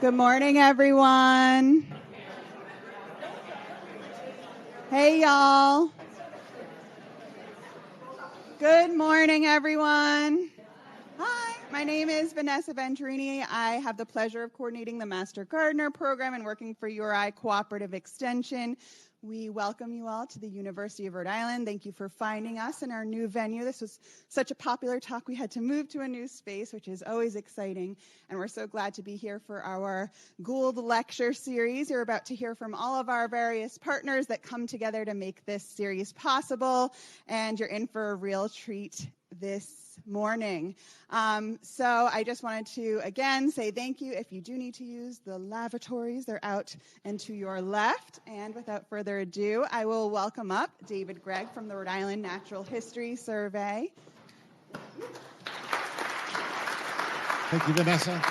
Good morning, everyone. Hey, y'all. Good morning, everyone. Hi, my name is Vanessa Venturini. I have the pleasure of coordinating the Master Gardener program and working for URI Cooperative Extension. We welcome you all to the University of Rhode Island. Thank you for finding us in our new venue. This was such a popular talk, we had to move to a new space, which is always exciting. And we're so glad to be here for our Gould lecture series. You're about to hear from all of our various partners that come together to make this series possible. And you're in for a real treat this morning. So I just wanted to, again, say thank you. If you do need to use the lavatories, they're out and to your left. And without further ado, I will welcome up David Gregg from the Rhode Island Natural History Survey. Thank you, Vanessa.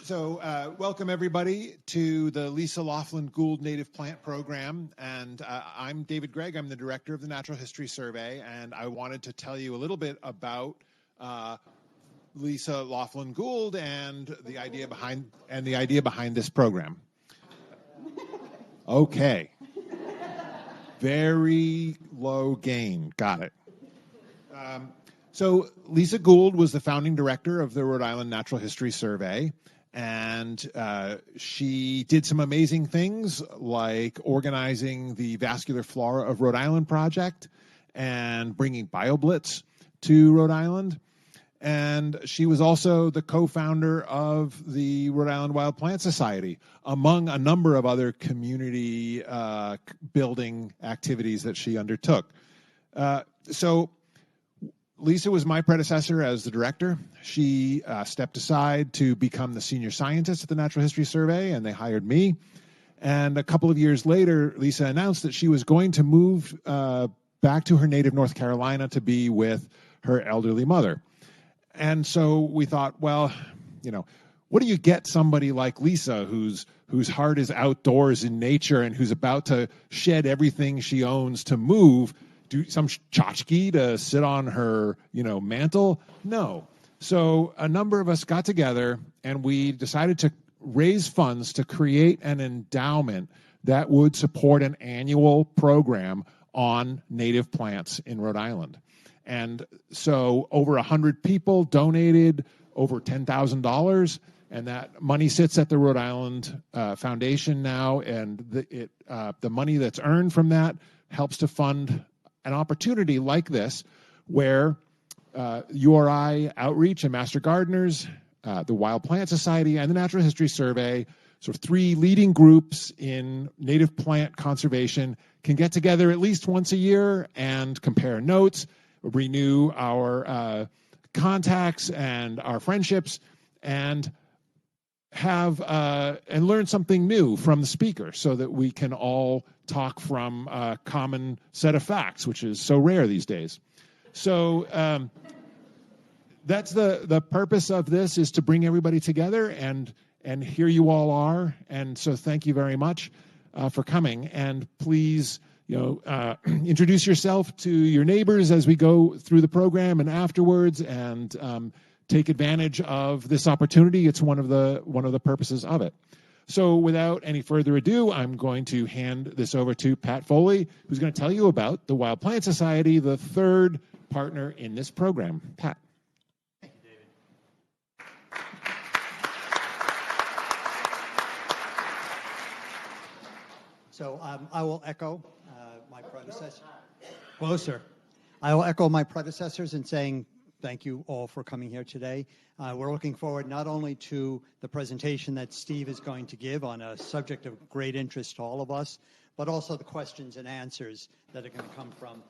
So welcome, everybody, to the Lisa Lofland Gould Native Plant Program. And I'm David Gregg. I'm the director of the Natural History Survey. And I wanted to tell you a little bit about Lisa Lofland Gould and the idea behind this program. Okay. Very low gain. Got it. So Lisa Gould was the founding director of the Rhode Island Natural History Survey. And she did some amazing things like organizing the Vascular Flora of Rhode Island project and bringing BioBlitz to Rhode Island. And she was also the co-founder of the Rhode Island Wild Plant Society, among a number of other community building activities that she undertook. So Lisa was my predecessor as the director. She stepped aside to become the senior scientist at the Natural History Survey, and they hired me. And a couple of years later, Lisa announced that she was going to move back to her native North Carolina to be with her elderly mother. And so we thought, well, you know, what do you get somebody like Lisa whose heart is outdoors in nature and who's about to shed everything she owns to move? Do some tchotchke to sit on her, mantle? No. So a number of us got together and we decided to raise funds to create an endowment that would support an annual program on native plants in Rhode Island. And so over 100 people donated over $10,000, and that money sits at the Rhode Island Foundation now, and the money that's earned from that helps to fund an opportunity like this where URI Outreach and Master Gardeners, the Wild Plant Society, and the Natural History Survey, sort of three leading groups in native plant conservation, can get together at least once a year and compare notes, renew our contacts and our friendships, and have and learn something new from the speaker so that we can all talk from a common set of facts, which is so rare these days. So that's the purpose of this, is to bring everybody together, and here you all are. And so thank you very much for coming. And please, introduce yourself to your neighbors as we go through the program and afterwards, and take advantage of this opportunity. It's one of the purposes of it. So without any further ado, I'm going to hand this over to Pat Foley, who's going to tell you about the Wild Plant Society, the third partner in this program. Pat. Thank you, David. So I will echo my predecessor. Closer. I will echo my predecessors in saying thank you all for coming here today. We're looking forward not only to the presentation that Steve is going to give on a subject of great interest to all of us, but also the questions and answers that are going to come from,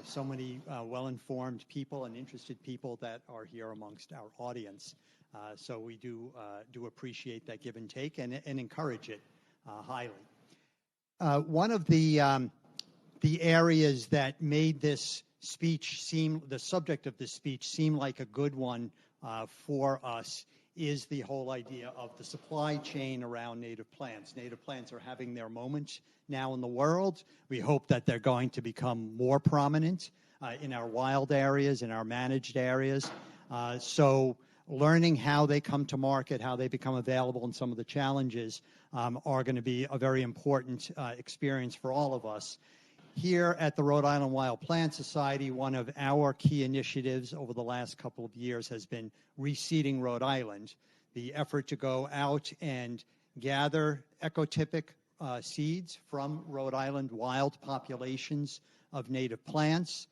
so many well-informed people and interested people that are here amongst our audience. So we do appreciate that give and take and encourage it highly. One of the areas that made this speech the subject of this speech seem like a good one for us is the whole idea of the supply chain around native plants. Native plants are having their moment now in the world. We hope that they're going to become more prominent in our wild areas, in our managed areas. So learning how they come to market, how they become available, and some of the challenges are going to be a very important experience for all of us. Here at the Rhode Island Wild Plant Society, one of our key initiatives over the last couple of years has been reseeding Rhode Island, the effort to go out and gather ecotypic seeds from Rhode Island wild populations of native plants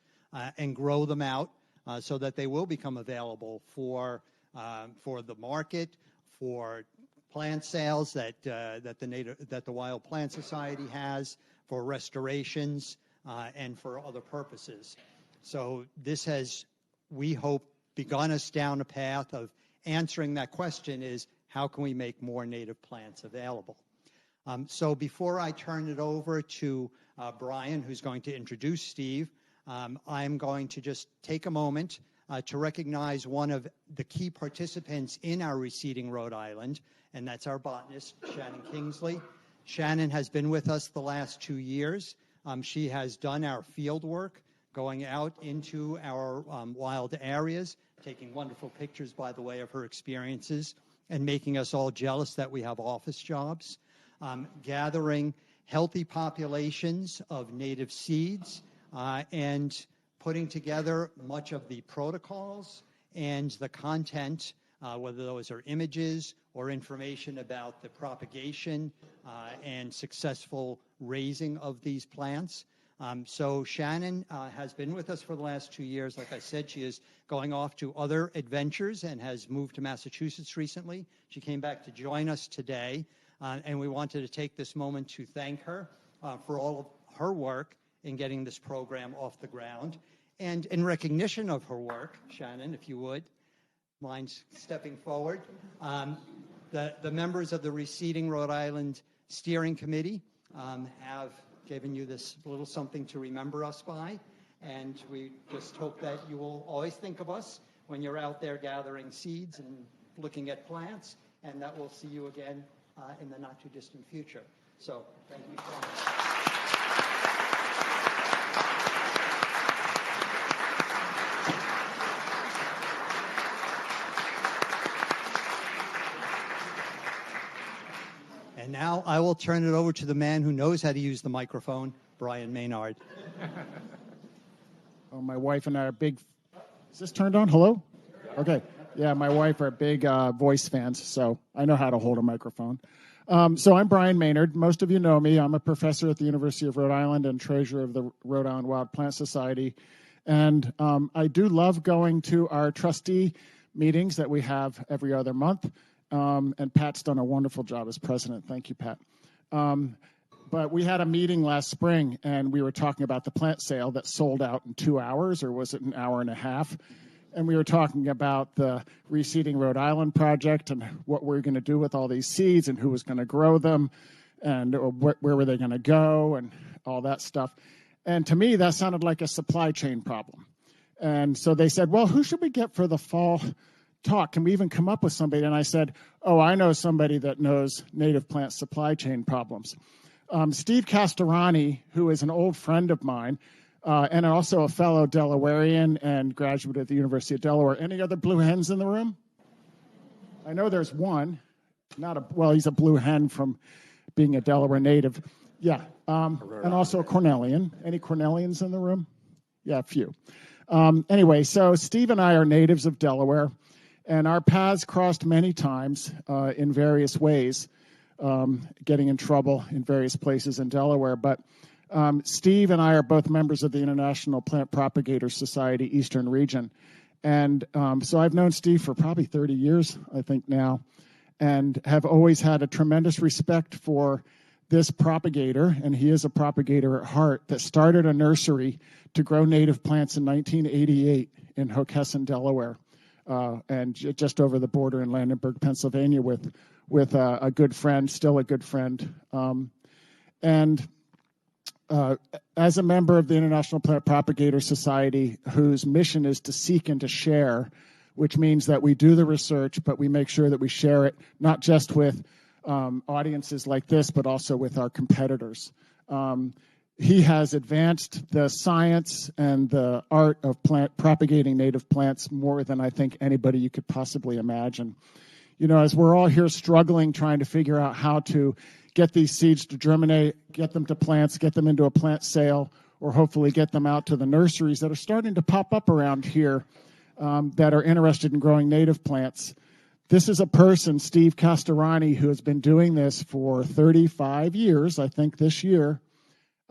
and grow them out so that they will become available for the market, for plant sales that the Wild Plant Society has, for restorations, and for other purposes. So this has, we hope, begun us down a path of answering that question is, how can we make more native plants available? So before I turn it over to Brian, who's going to introduce Steve, I'm going to just take a moment to recognize one of the key participants in our Reseeding Rhode Island, and that's our botanist, Shannon Kingsley. Shannon has been with us the last 2 years. She has done our field work, going out into our wild areas, taking wonderful pictures, by the way, of her experiences, and making us all jealous that we have office jobs, gathering healthy populations of native seeds, and putting together much of the protocols and the content, whether those are images or information about the propagation and successful raising of these plants. So Shannon has been with us for the last 2 years. Like I said, she is going off to other adventures and has moved to Massachusetts recently. She came back to join us today, and we wanted to take this moment to thank her for all of her work in getting this program off the ground. And in recognition of her work, Shannon, if you would mind stepping forward, the members of the Reseeding Rhode Island Steering Committee have given you this little something to remember us by, and we just hope that you will always think of us when you're out there gathering seeds and looking at plants, and that we'll see you again in the not too distant future. So thank you so much. And now I will turn it over to the man who knows how to use the microphone, Brian Maynard. Oh, my wife and I are big. Is this turned on? Hello? Okay. Yeah, my wife are big voice fans, so I know how to hold a microphone. So I'm Brian Maynard. Most of you know me. I'm a professor at the University of Rhode Island and treasurer of the Rhode Island Wild Plant Society. And I do love going to our trustee meetings that we have every other month. And Pat's done a wonderful job as president. Thank you, Pat. But we had a meeting last spring, and we were talking about the plant sale that sold out in 2 hours, or was it an hour and a half? And we were talking about the Reseeding Rhode Island project and what we're going to do with all these seeds and who was going to grow them and where were they going to go and all that stuff. And to me, that sounded like a supply chain problem. And so they said, well, who should we get for the fall talk? Can we even come up with somebody? And I said, oh, I know somebody that knows native plant supply chain problems. Steve Castorani, who is an old friend of mine, and also a fellow Delawarean and graduate at the University of Delaware. Any other blue hens in the room? I know there's one. Well, he's a blue hen from being a Delaware native. Yeah, and also a Cornellian. Any Cornellians in the room? Yeah, a few. Anyway, so Steve and I are natives of Delaware, and our paths crossed many times in various ways, getting in trouble in various places in Delaware. But Steve and I are both members of the International Plant Propagator Society Eastern Region. And so I've known Steve for probably 30 years, I think now, and have always had a tremendous respect for this propagator, and he is a propagator at heart, that started a nursery to grow native plants in 1988 in Hockessin, Delaware, and just over the border in Landenberg, Pennsylvania, with a good friend, still a good friend. As a member of the International Plant Propagator Society, whose mission is to seek and to share, which means that we do the research, but we make sure that we share it not just with audiences like this, but also with our competitors. He has advanced the science and the art of propagating native plants more than I think anybody you could possibly imagine. As we're all here struggling, trying to figure out how to get these seeds to germinate, get them to plants, get them into a plant sale, or hopefully get them out to the nurseries that are starting to pop up around here that are interested in growing native plants. This is a person, Steve Castorani, who has been doing this for 35 years, I think this year,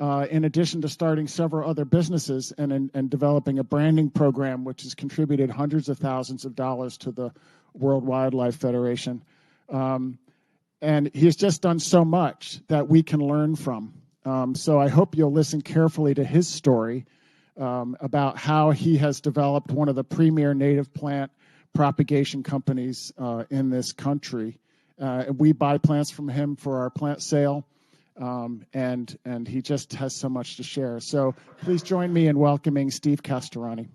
in addition to starting several other businesses and developing a branding program, which has contributed hundreds of thousands of dollars to the World Wildlife Federation. And he has just done so much that we can learn from. So I hope you'll listen carefully to his story about how he has developed one of the premier native plant propagation companies in this country. We buy plants from him for our plant sale. And he just has so much to share. So please join me in welcoming Steve Castorani.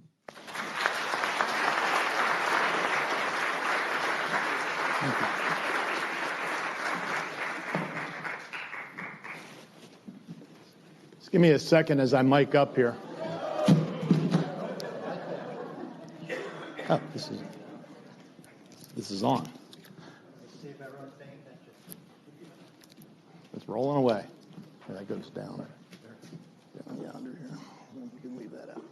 Thank you. Just give me a second as I mic up here. Oh, this is on. It's rolling away. And that goes down. Yeah, under here. You can leave that out.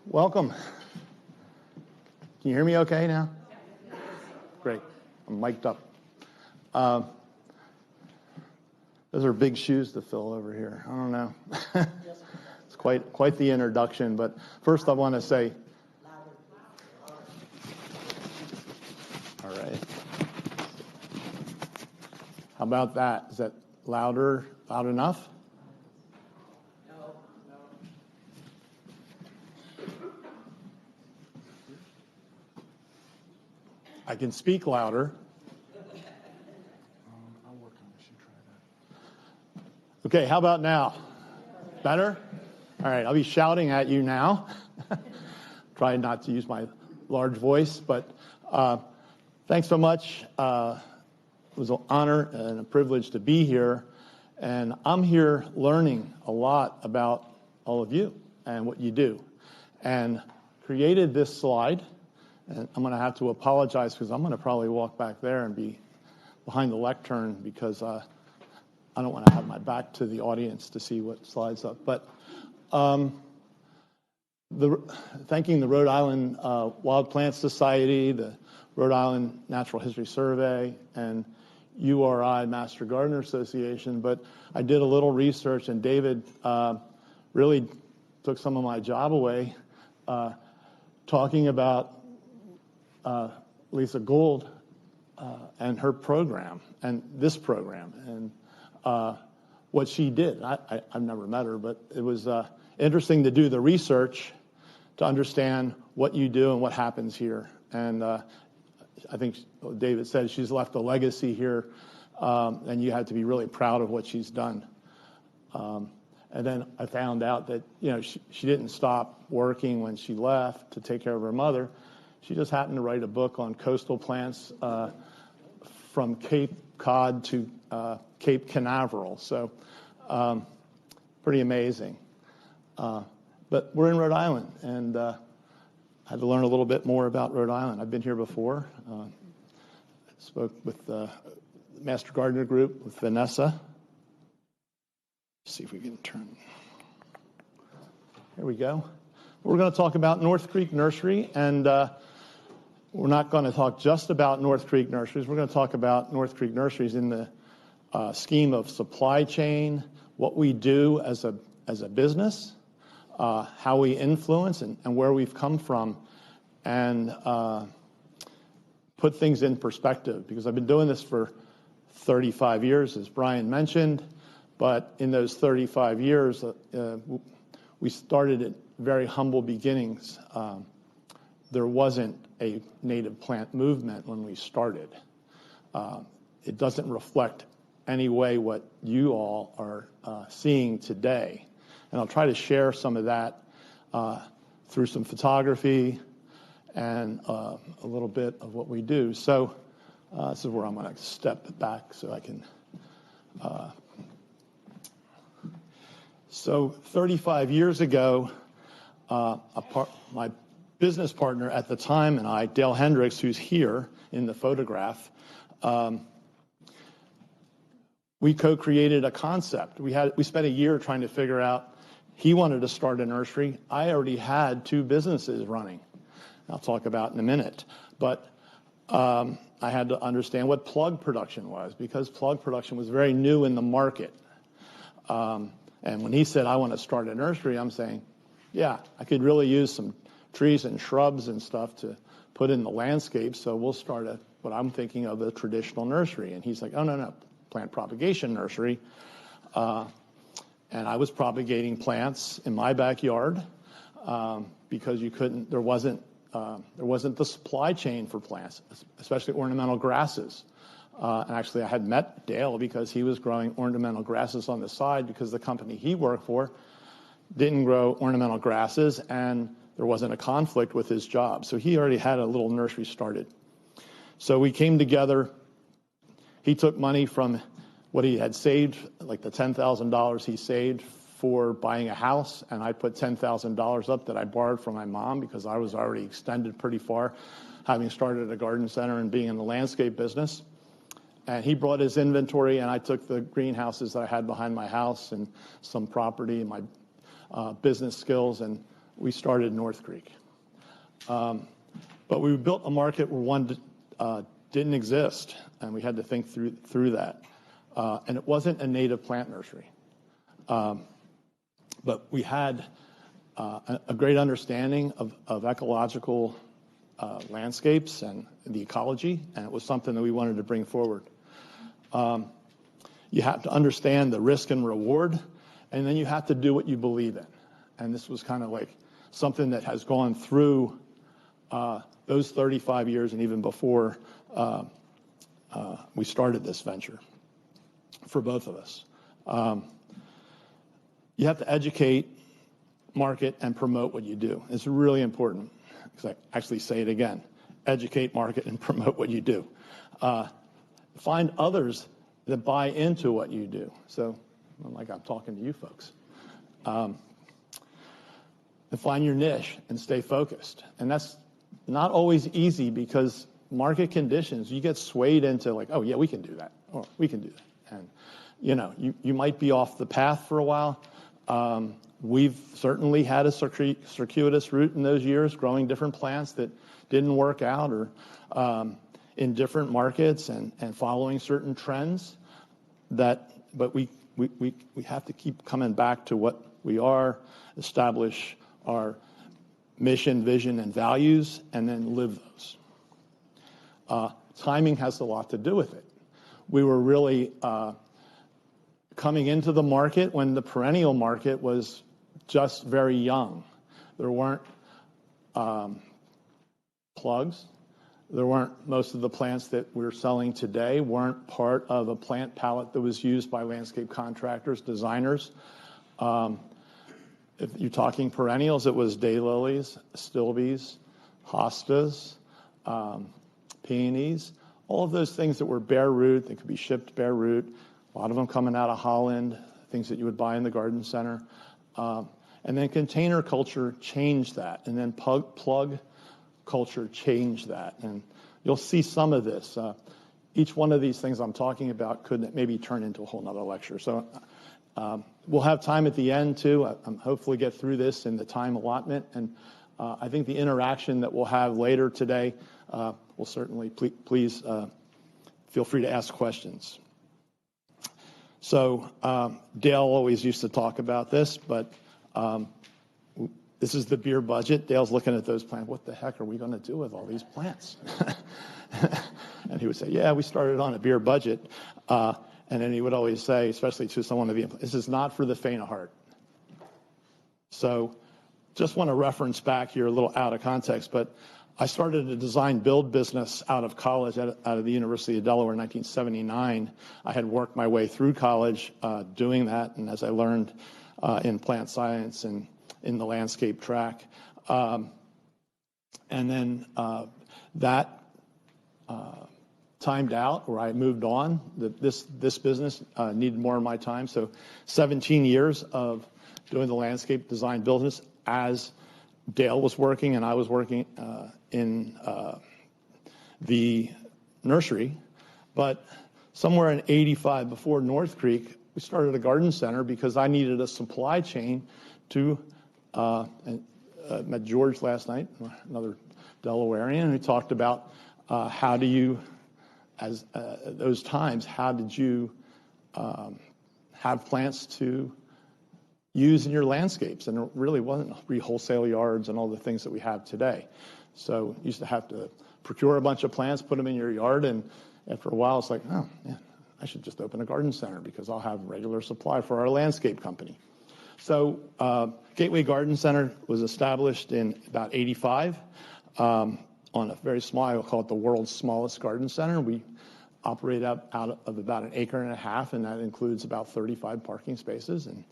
Welcome. Can you hear me okay now? Great. I'm mic'd up. Those are big shoes to fill over here. I don't know. It's quite the introduction. But first I want to say, all right. How about that? Is that loud enough? No. I can speak louder. I'll work on this. You try that. Okay, how about now? Better? All right, I'll be shouting at you now. Try not to use my large voice, but thanks so much. It was an honor and a privilege to be here, and I'm here learning a lot about all of you and what you do, and created this slide, and I'm going to have to apologize because I'm going to probably walk back there and be behind the lectern because I don't want to have my back to the audience to see what slides up, but thanking the Rhode Island Wild Plant Society, the Rhode Island Natural History Survey, and URI, Master Gardener Association, but I did a little research, and David really took some of my job away talking about Lisa Gould and her program, and this program, and what she did. I've never met her, but it was interesting to do the research to understand what you do and what happens here. And I think David said she's left a legacy here, and you have to be really proud of what she's done. And then I found out that she didn't stop working when she left to take care of her mother. She just happened to write a book on coastal plants from Cape Cod to Cape Canaveral. So pretty amazing. But we're in Rhode Island, and I had to learn a little bit more about Rhode Island. I've been here before. Spoke with the Master Gardener Group, with Vanessa. Let's see if we can turn. Here we go. We're going to talk about North Creek Nursery, and we're not going to talk just about North Creek Nurseries. We're going to talk about North Creek Nurseries in the scheme of supply chain, what we do as a business, how we influence and where we've come from, and put things in perspective, because I've been doing this for 35 years, as Brian mentioned, but in those 35 years, we started at very humble beginnings. There wasn't a native plant movement when we started. It doesn't reflect any way what you all are seeing today. And I'll try to share some of that through some photography and a little bit of what we do. So this is where I'm going to step back so I can So 35 years ago, my business partner at the time and I, Dale Hendricks, who's here in the photograph, we co-created a concept. We spent a year trying to figure out. He wanted to start a nursery. I already had 2 businesses running. I'll talk about in a minute. But I had to understand what plug production was, because plug production was very new in the market. And when he said, I want to start a nursery, I'm saying, yeah, I could really use some trees and shrubs and stuff to put in the landscape, so we'll start what I'm thinking of a traditional nursery. And he's like, oh, no, plant propagation nursery. And I was propagating plants in my backyard because there wasn't the supply chain for plants, especially ornamental grasses. And actually, I had met Dale because he was growing ornamental grasses on the side, because the company he worked for didn't grow ornamental grasses, and there wasn't a conflict with his job. So he already had a little nursery started. So we came together. He took money from what he had saved, like the $10,000 he saved for buying a house, and I put $10,000 up that I borrowed from my mom because I was already extended pretty far, having started a garden center and being in the landscape business. And he brought his inventory, and I took the greenhouses that I had behind my house and some property and my business skills, and we started North Creek. But we built a market where one didn't exist, and we had to think through that. And it wasn't a native plant nursery. But we had a great understanding of ecological landscapes and the ecology, and it was something that we wanted to bring forward. You have to understand the risk and reward, and then you have to do what you believe in. And this was kind of like something that has gone through those 35 years and even before we started this venture for both of us. You have to educate, market, and promote what you do. It's really important. I actually say it again. Educate, market, and promote what you do. Find others that buy into what you do. So, like I'm talking to you folks. And find your niche and stay focused. And that's not always easy, because market conditions, you get swayed into like, oh, yeah, we can do that. Or we can do that. And, you might be off the path for a while. We've certainly had a circuitous route in those years, growing different plants that didn't work out, or in different markets and following certain trends. But we have to keep coming back to what we are, establish our mission, vision, and values, and then live those. Timing has a lot to do with it. We were really coming into the market when the perennial market was just very young. There weren't plugs. There weren't, most of the plants that we're selling today weren't part of a plant palette that was used by landscape contractors, designers. If you're talking perennials, it was daylilies, stilbes, hostas, peonies, all of those things that were bare root, that could be shipped bare root. A lot of them coming out of Holland, things that you would buy in the garden center. And then container culture changed that. And then plug culture changed that. And you'll see some of this. Each one of these things I'm talking about could maybe turn into a whole nother lecture. So we'll have time at the end, too. Hopefully get through this in the time allotment. And I think the interaction that we'll have later today will certainly, please feel free to ask questions. So Dale always used to talk about this, but this is the beer budget. Dale's looking at those plants. What the heck are we going to do with all these plants? And he would say, yeah, we started on a beer budget. And then he would always say, especially to someone of the, this is not for the faint of heart. So just want to reference back here a little out of context, but I started a design build business out of college, out of the University of Delaware in 1979. I had worked my way through college doing that, and as I learned in plant science and in the landscape track. And then that timed out, or I moved on. This business needed more of my time. So 17 years of doing the landscape design business as Dale was working and I was working in the nursery. But somewhere in '85, before North Creek, we started a garden center because I needed a supply chain to, met George last night, another Delawarean, and we talked about how do you, as those times, how did you have plants to use in your landscapes? And it really wasn't wholesale yards and all the things that we have today. So you used to have to procure a bunch of plants, put them in your yard, and after a while it's like, oh, yeah, I should just open a garden center because I'll have regular supply for our landscape company. So Gateway Garden Center was established in about '85 on a very small, I will call it the world's smallest garden center. We operate out of about 1.5 acres, and that includes about 35 parking spaces. And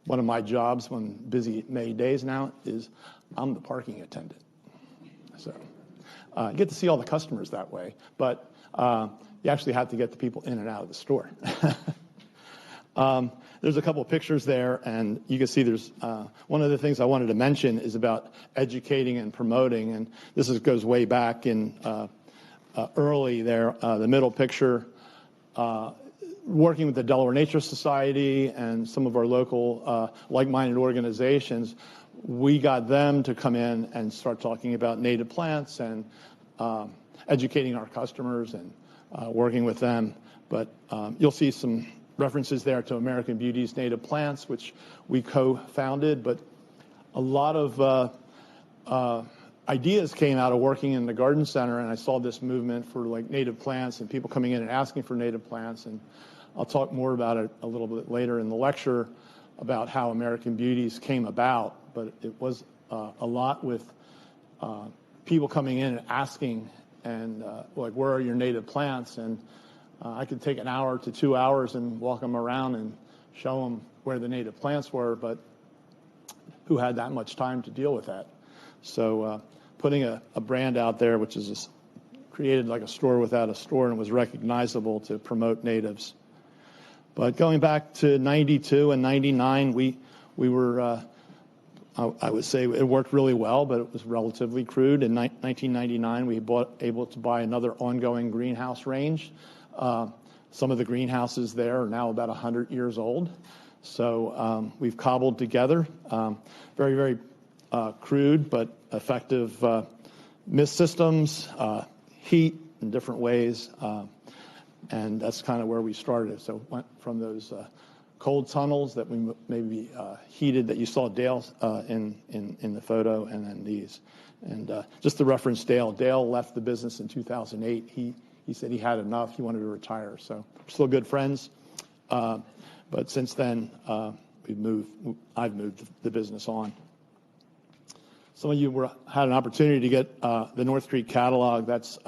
one of my jobs on busy May days now is I'm the parking attendant. So you get to see all the customers that way, but you actually have to get the people in and out of the store. There's a couple of pictures there, and you can see there's one of the things I wanted to mention is about educating and promoting, and this goes way back in early there. The middle picture, working with the Delaware Nature Society and some of our local like-minded organizations, we got them to come in and start talking about native plants and educating our customers and working with them. But you'll see some references there to American Beauty's Native Plants, which we co-founded, but a lot of ideas came out of working in the garden center, and I saw this movement for like native plants and people coming in and asking for native plants, and I'll talk more about it a little bit later in the lecture about how American Beauties came about, but it was a lot with people coming in and asking, and like, where are your native plants? And I could take 1 hour to 2 hours and walk them around and show them where the native plants were, but who had that much time to deal with that? So putting a brand out there, which is created like a store without a store and was recognizable to promote natives. But going back to 92 and 99, we were, I would say it worked really well, but it was relatively crude. In 1999, we able to buy another ongoing greenhouse range. Some of the greenhouses there are now about 100 years old. So we've cobbled together very, very crude but effective mist systems, heat in different ways, and that's kind of where we started. So went from those cold tunnels that we maybe heated that you saw Dale in the photo, and then these. And just to reference Dale, Dale left the business in 2008. He said he had enough. He wanted to retire. So we're still good friends. But since then, I've moved the business on. Some of you had an opportunity to get the North Creek catalog. That's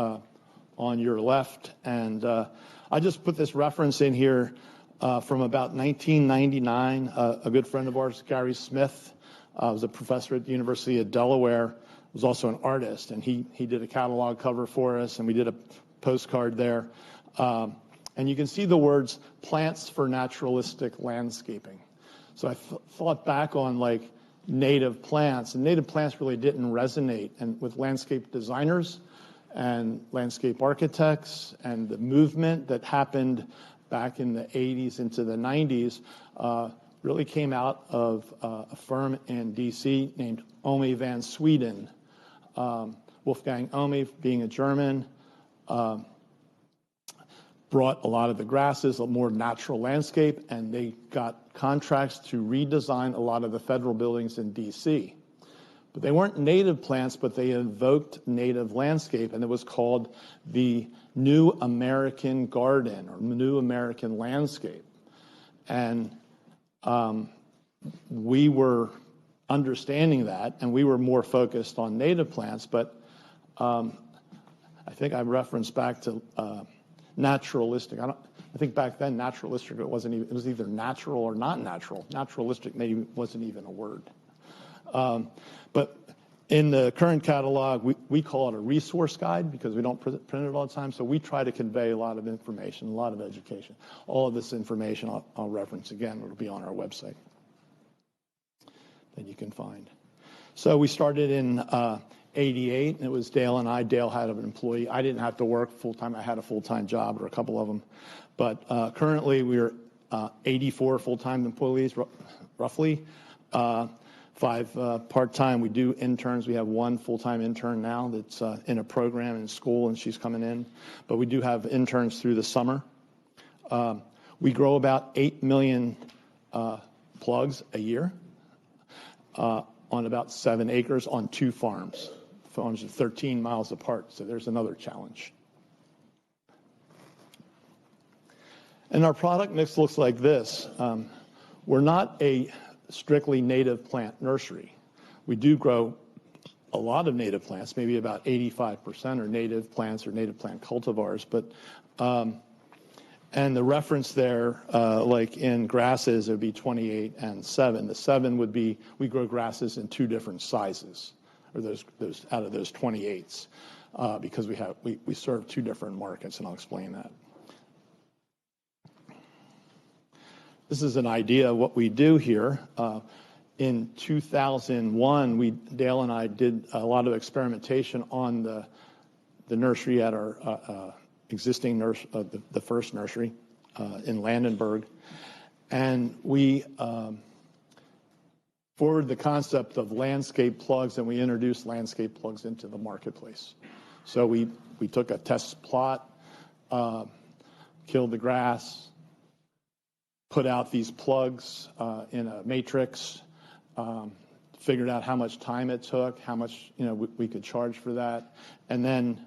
on your left. And I just put this reference in here from about 1999. A good friend of ours, Gary Smith, was a professor at the University of Delaware, was also an artist. And he did a catalog cover for us, and we did a postcard there. And you can see the words plants for naturalistic landscaping. So I thought back on like native plants, and native plants really didn't resonate and with landscape designers and landscape architects, and the movement that happened back in the 80s into the 90s really came out of a firm in DC named Omi van Sweden. Wolfgang Omi, being a German, brought a lot of the grasses, a more natural landscape, and they got contracts to redesign a lot of the federal buildings in DC. But they weren't native plants, but they invoked native landscape, and it was called the New American Garden or New American Landscape. And we were understanding that, and we were more focused on native plants, but I think I referenced back to naturalistic. I think back then naturalistic it was either natural or not natural. Naturalistic maybe wasn't even a word. But In the current catalog, we call it a resource guide because we don't print it all the time. So we try to convey a lot of information, a lot of education. All of this information I'll reference again. It'll be on our website that you can find. So we started in 88, and it was Dale and I. Dale had an employee. I didn't have to work full-time. I had a full-time job, or a couple of them. But currently, we're 84 full-time employees, roughly. 5 part-time. We do interns. We have 1 full-time intern now that's in a program in school, and she's coming in. But we do have interns through the summer. We grow about 8 million plugs a year on about 7 acres on 2 farms. Farms are 13 miles apart, so there's another challenge. And our product mix looks like this. We're not a strictly native plant nursery. We do grow a lot of native plants, maybe about 85% are native plants or native plant cultivars. But and the reference there, like in grasses, it would be 28 and 7. The 7 would be we grow grasses in 2 different sizes, or those out of those 28s, because we serve 2 different markets, and I'll explain that. This is an idea of what we do here. In 2001, Dale and I did a lot of experimentation on the nursery at our existing the first nursery in Landenberg, and we forwarded the concept of landscape plugs, and we introduced landscape plugs into the marketplace. So we took a test plot, killed the grass, put out these plugs in a matrix, figured out how much time it took, how much we could charge for that, and then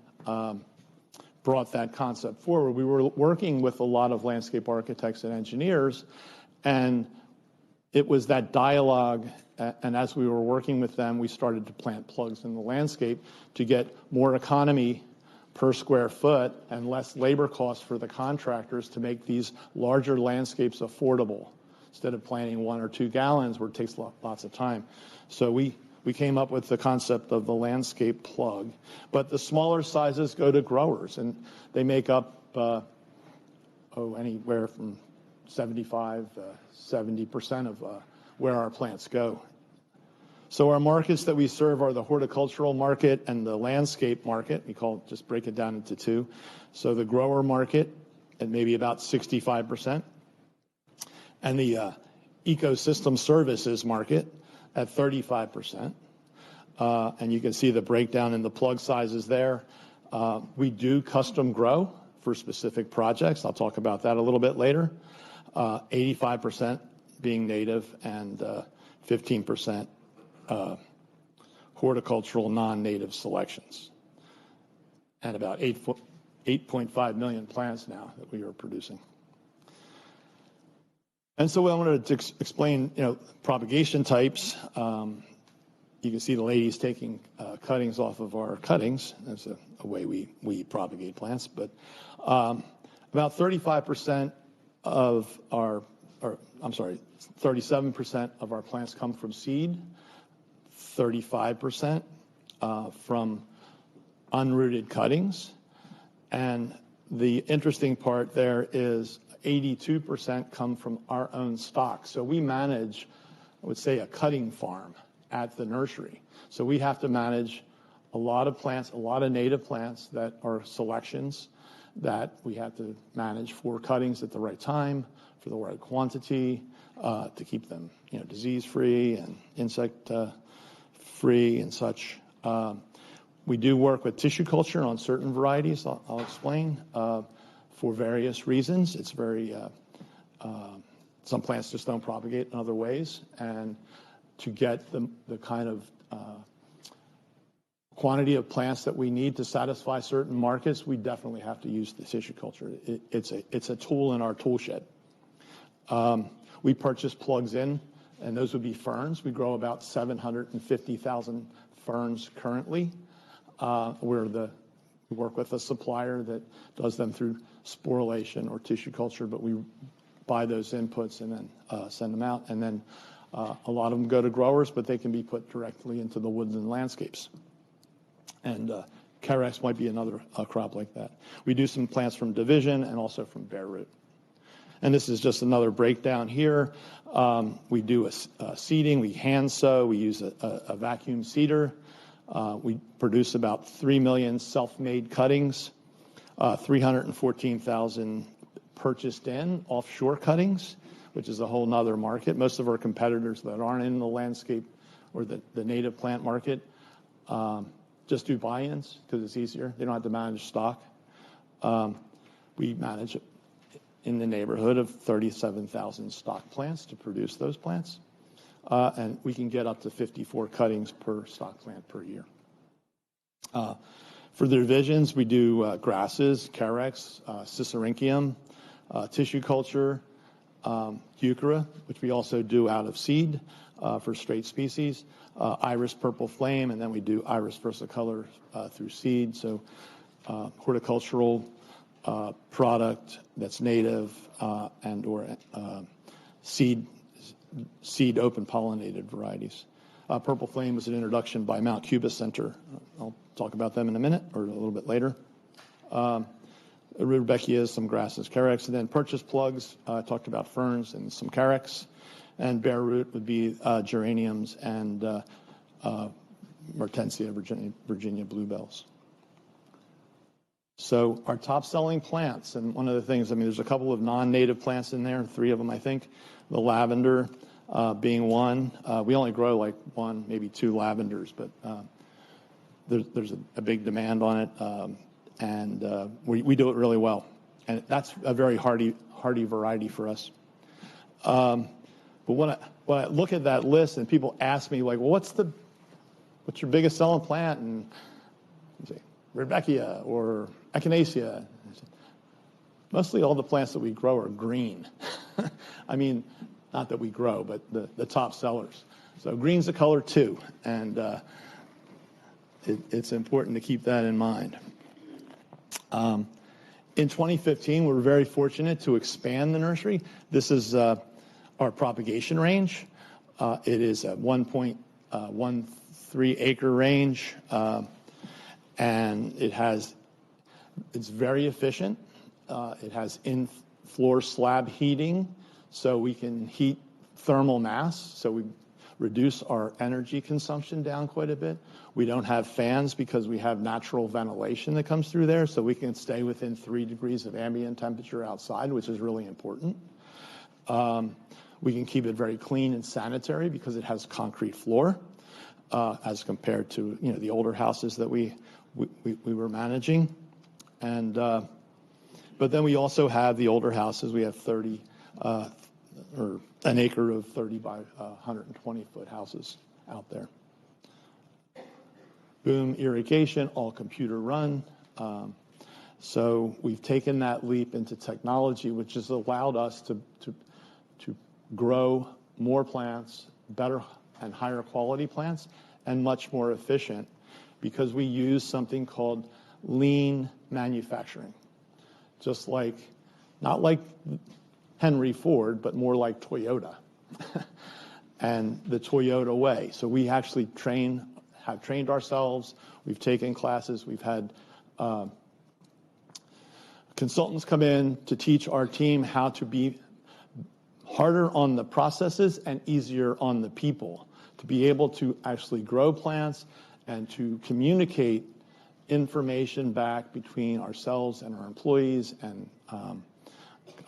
brought that concept forward. We were working with a lot of landscape architects and engineers, and it was that dialogue, and as we were working with them, we started to plant plugs in the landscape to get more economy per square foot and less labor costs for the contractors to make these larger landscapes affordable. Instead of planting 1 or 2 gallons where it takes lots of time. So we came up with the concept of the landscape plug. But the smaller sizes go to growers, and they make up anywhere from 75 to 70% of where our plants go. So our markets that we serve are the horticultural market and the landscape market. We just break it down into 2. So the grower market at maybe about 65%, and the ecosystem services market at 35%. And you can see the breakdown in the plug sizes there. We do custom grow for specific projects. I'll talk about that a little bit later. 85% being native and 15% horticultural non-native selections, and about 8.5 million plants now that we are producing. And so I wanted to explain, propagation types. You can see the ladies taking cuttings off of our cuttings. That's a way we propagate plants. But about 35% of 37% of our plants come from seed. 35% from unrooted cuttings. And the interesting part there is 82% come from our own stock. So we manage, I would say, a cutting farm at the nursery. So we have to manage a lot of plants, a lot of native plants that are selections that we have to manage for cuttings at the right time, for the right quantity, to keep them, disease-free and insect-free and such. We do work with tissue culture on certain varieties, I'll explain, for various reasons. It's very, some plants just don't propagate in other ways. And to get the kind of quantity of plants that we need to satisfy certain markets, we definitely have to use the tissue culture. It's a tool in our tool shed. We purchase plugs in, and those would be ferns. We grow about 750,000 ferns currently. We work with a supplier that does them through sporulation or tissue culture, but we buy those inputs and then send them out. And then A lot of them go to growers, but they can be put directly into the woodland landscapes. And Carex might be another crop like that. We do some plants from division and also from bare root. And this is just another breakdown here. We do a seeding. We hand sow. We use a vacuum seeder. We produce about 3 million self-made cuttings, 314,000 purchased in offshore cuttings, which is a whole nother market. Most of our competitors that aren't in the landscape or the native plant market just do buy-ins because it's easier. They don't have to manage stock. We manage in the neighborhood of 37,000 stock plants to produce those plants. And we can get up to 54 cuttings per stock plant per year. For the divisions, we do grasses, carex, Cicericium, tissue culture, euchera, which we also do out of seed for straight species, iris purple flame, and then we do iris versicolor through seed. So horticultural product that's native and or seed open pollinated varieties. Purple flame was an introduction by Mount Cuba Center. I'll talk about them in a minute or a little bit later. Rudbeckias, some grasses, carex, and then purchase plugs. Talked about ferns and some carex, and bare root would be geraniums and Mertensia, Virginia bluebells. So our top selling plants, and one of the things, there's a couple of non-native plants in there, 3 of them, I think. The lavender being one. We only grow like 1, maybe 2 lavenders, but there's a big demand on it, and we do it really well. And that's a very hardy variety for us. But when I look at that list and people ask me, like, well, what's your biggest selling plant? And you say, Rudbeckia or Echinacea. Mostly all the plants that we grow are green. Not that we grow, but the top sellers. So green's a color too, and it's important to keep that in mind. In 2015, we're very fortunate to expand the nursery. This is our propagation range. It is a 1.13 acre range, and it's very efficient. It has in-floor slab heating, so we can heat thermal mass, so we reduce our energy consumption down quite a bit. We don't have fans because we have natural ventilation that comes through there, so we can stay within 3 degrees of ambient temperature outside, which is really important. We can keep it very clean and sanitary because it has concrete floor, as compared to the older houses that we were managing. And but then we also have the older houses. We have 30 or an acre of 30 by 120 foot houses out there. Boom irrigation, all computer run. So we've taken that leap into technology, which has allowed us to grow more plants, better and higher quality plants, and much more efficient, because we use something called lean manufacturing. Just like, not like Henry Ford, but more like Toyota and the Toyota way. So we actually have trained ourselves. We've taken classes. We've had consultants come in to teach our team how to be harder on the processes and easier on the people, to be able to actually grow plants and to communicate information back between ourselves and our employees and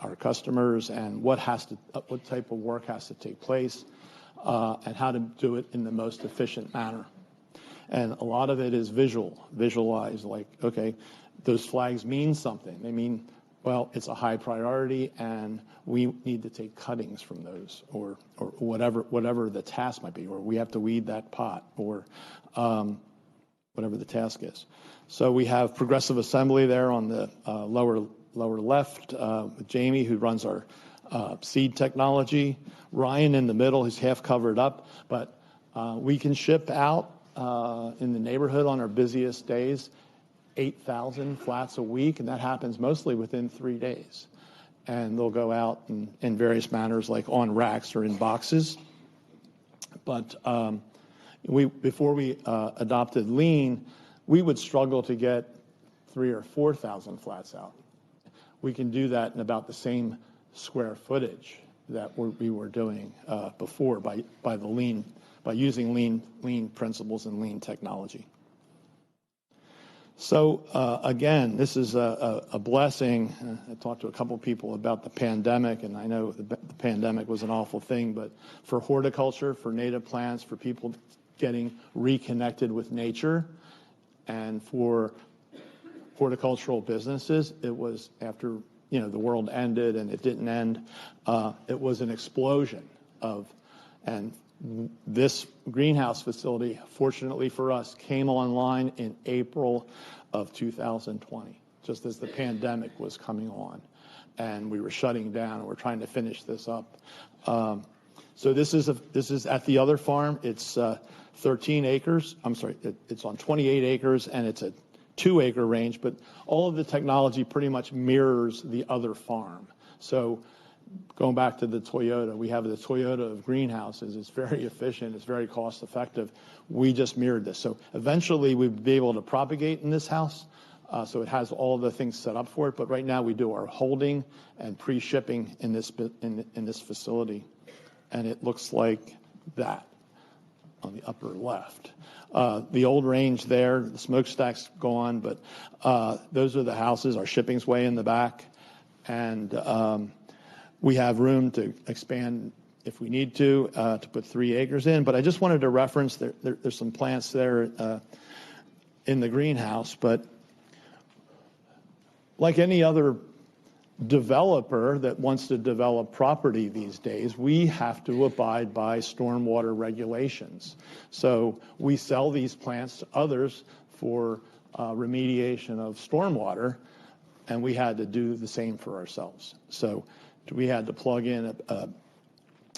our customers, and what type of work has to take place, and how to do it in the most efficient manner. And a lot of it is visualize, like, okay, those flags mean something. They mean, well, it's a high priority, and we need to take cuttings from those, or whatever the task might be, or we have to weed that pot, or whatever the task is. So we have progressive assembly there on the lower left, with Jamie, who runs our seed technology. Ryan in the middle, who's half covered up, but we can ship out in the neighborhood on our busiest days 8,000 flats a week, and that happens mostly within 3 days. And they'll go out in various manners, like on racks or in boxes. But before we adopted lean, we would struggle to get 3,000 or 4,000 flats out. We can do that in about the same square footage that we were doing before by using lean principles and lean technology. So again, this is a blessing. I talked to a couple people about the pandemic, and I know the pandemic was an awful thing, but for horticulture, for native plants, for people getting reconnected with nature, and for horticultural businesses, it was after the world ended, and it didn't end. It was an explosion and this greenhouse facility, fortunately for us, came online in April of 2020, just as the pandemic was coming on, and we were shutting down, and we're trying to finish this up. So this is at the other farm. It's 13 acres. I'm sorry, it's on 28 acres, and it's a 2-acre range, but all of the technology pretty much mirrors the other farm. So going back to the Toyota, we have the Toyota of greenhouses. It's very efficient. It's very cost effective. We just mirrored this. So eventually we'd be able to propagate in this house. So it has all the things set up for it. But right now we do our holding and pre-shipping in this facility. And it looks like that on the upper left. The old range there, the smokestack's gone, but those are the houses. Our shipping's way in the back. And we have room to expand if we need to put 3 acres in. But I just wanted to reference, there's some plants there in the greenhouse. But like any other developer that wants to develop property these days, we have to abide by stormwater regulations. So we sell these plants to others for remediation of stormwater, and we had to do the same for ourselves. So we had to plug in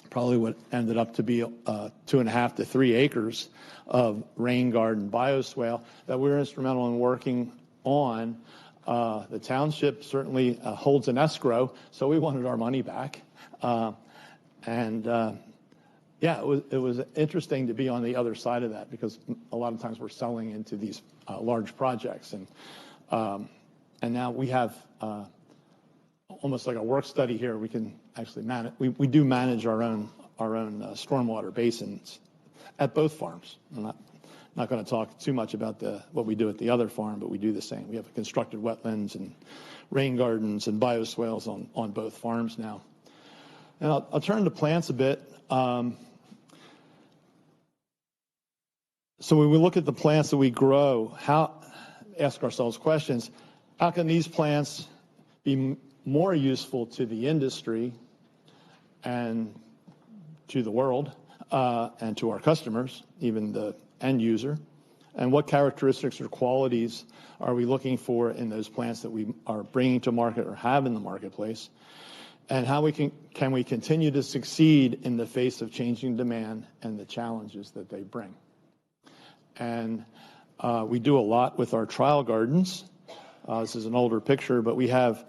probably what ended up to be 2.5 to 3 acres of rain garden bioswale that we were instrumental in working on. The township certainly holds an escrow, so we wanted our money back. Yeah, it was interesting to be on the other side of that, because a lot of times we're selling into these large projects, and now we have almost like a work study here. We can actually manage. We do manage our own stormwater basins at both farms. I'm not going to talk too much about what we do at the other farm, but we do the same. We have constructed wetlands and rain gardens and bioswales on both farms now. And I'll turn to plants a bit. So when we look at the plants that we grow, ask ourselves questions. How can these plants be more useful to the industry and to the world and to our customers, even the end user? And what characteristics or qualities are we looking for in those plants that we are bringing to market or have in the marketplace? And how can we continue to succeed in the face of changing demand and the challenges that they bring? And we do a lot with our trial gardens. This is an older picture, but we have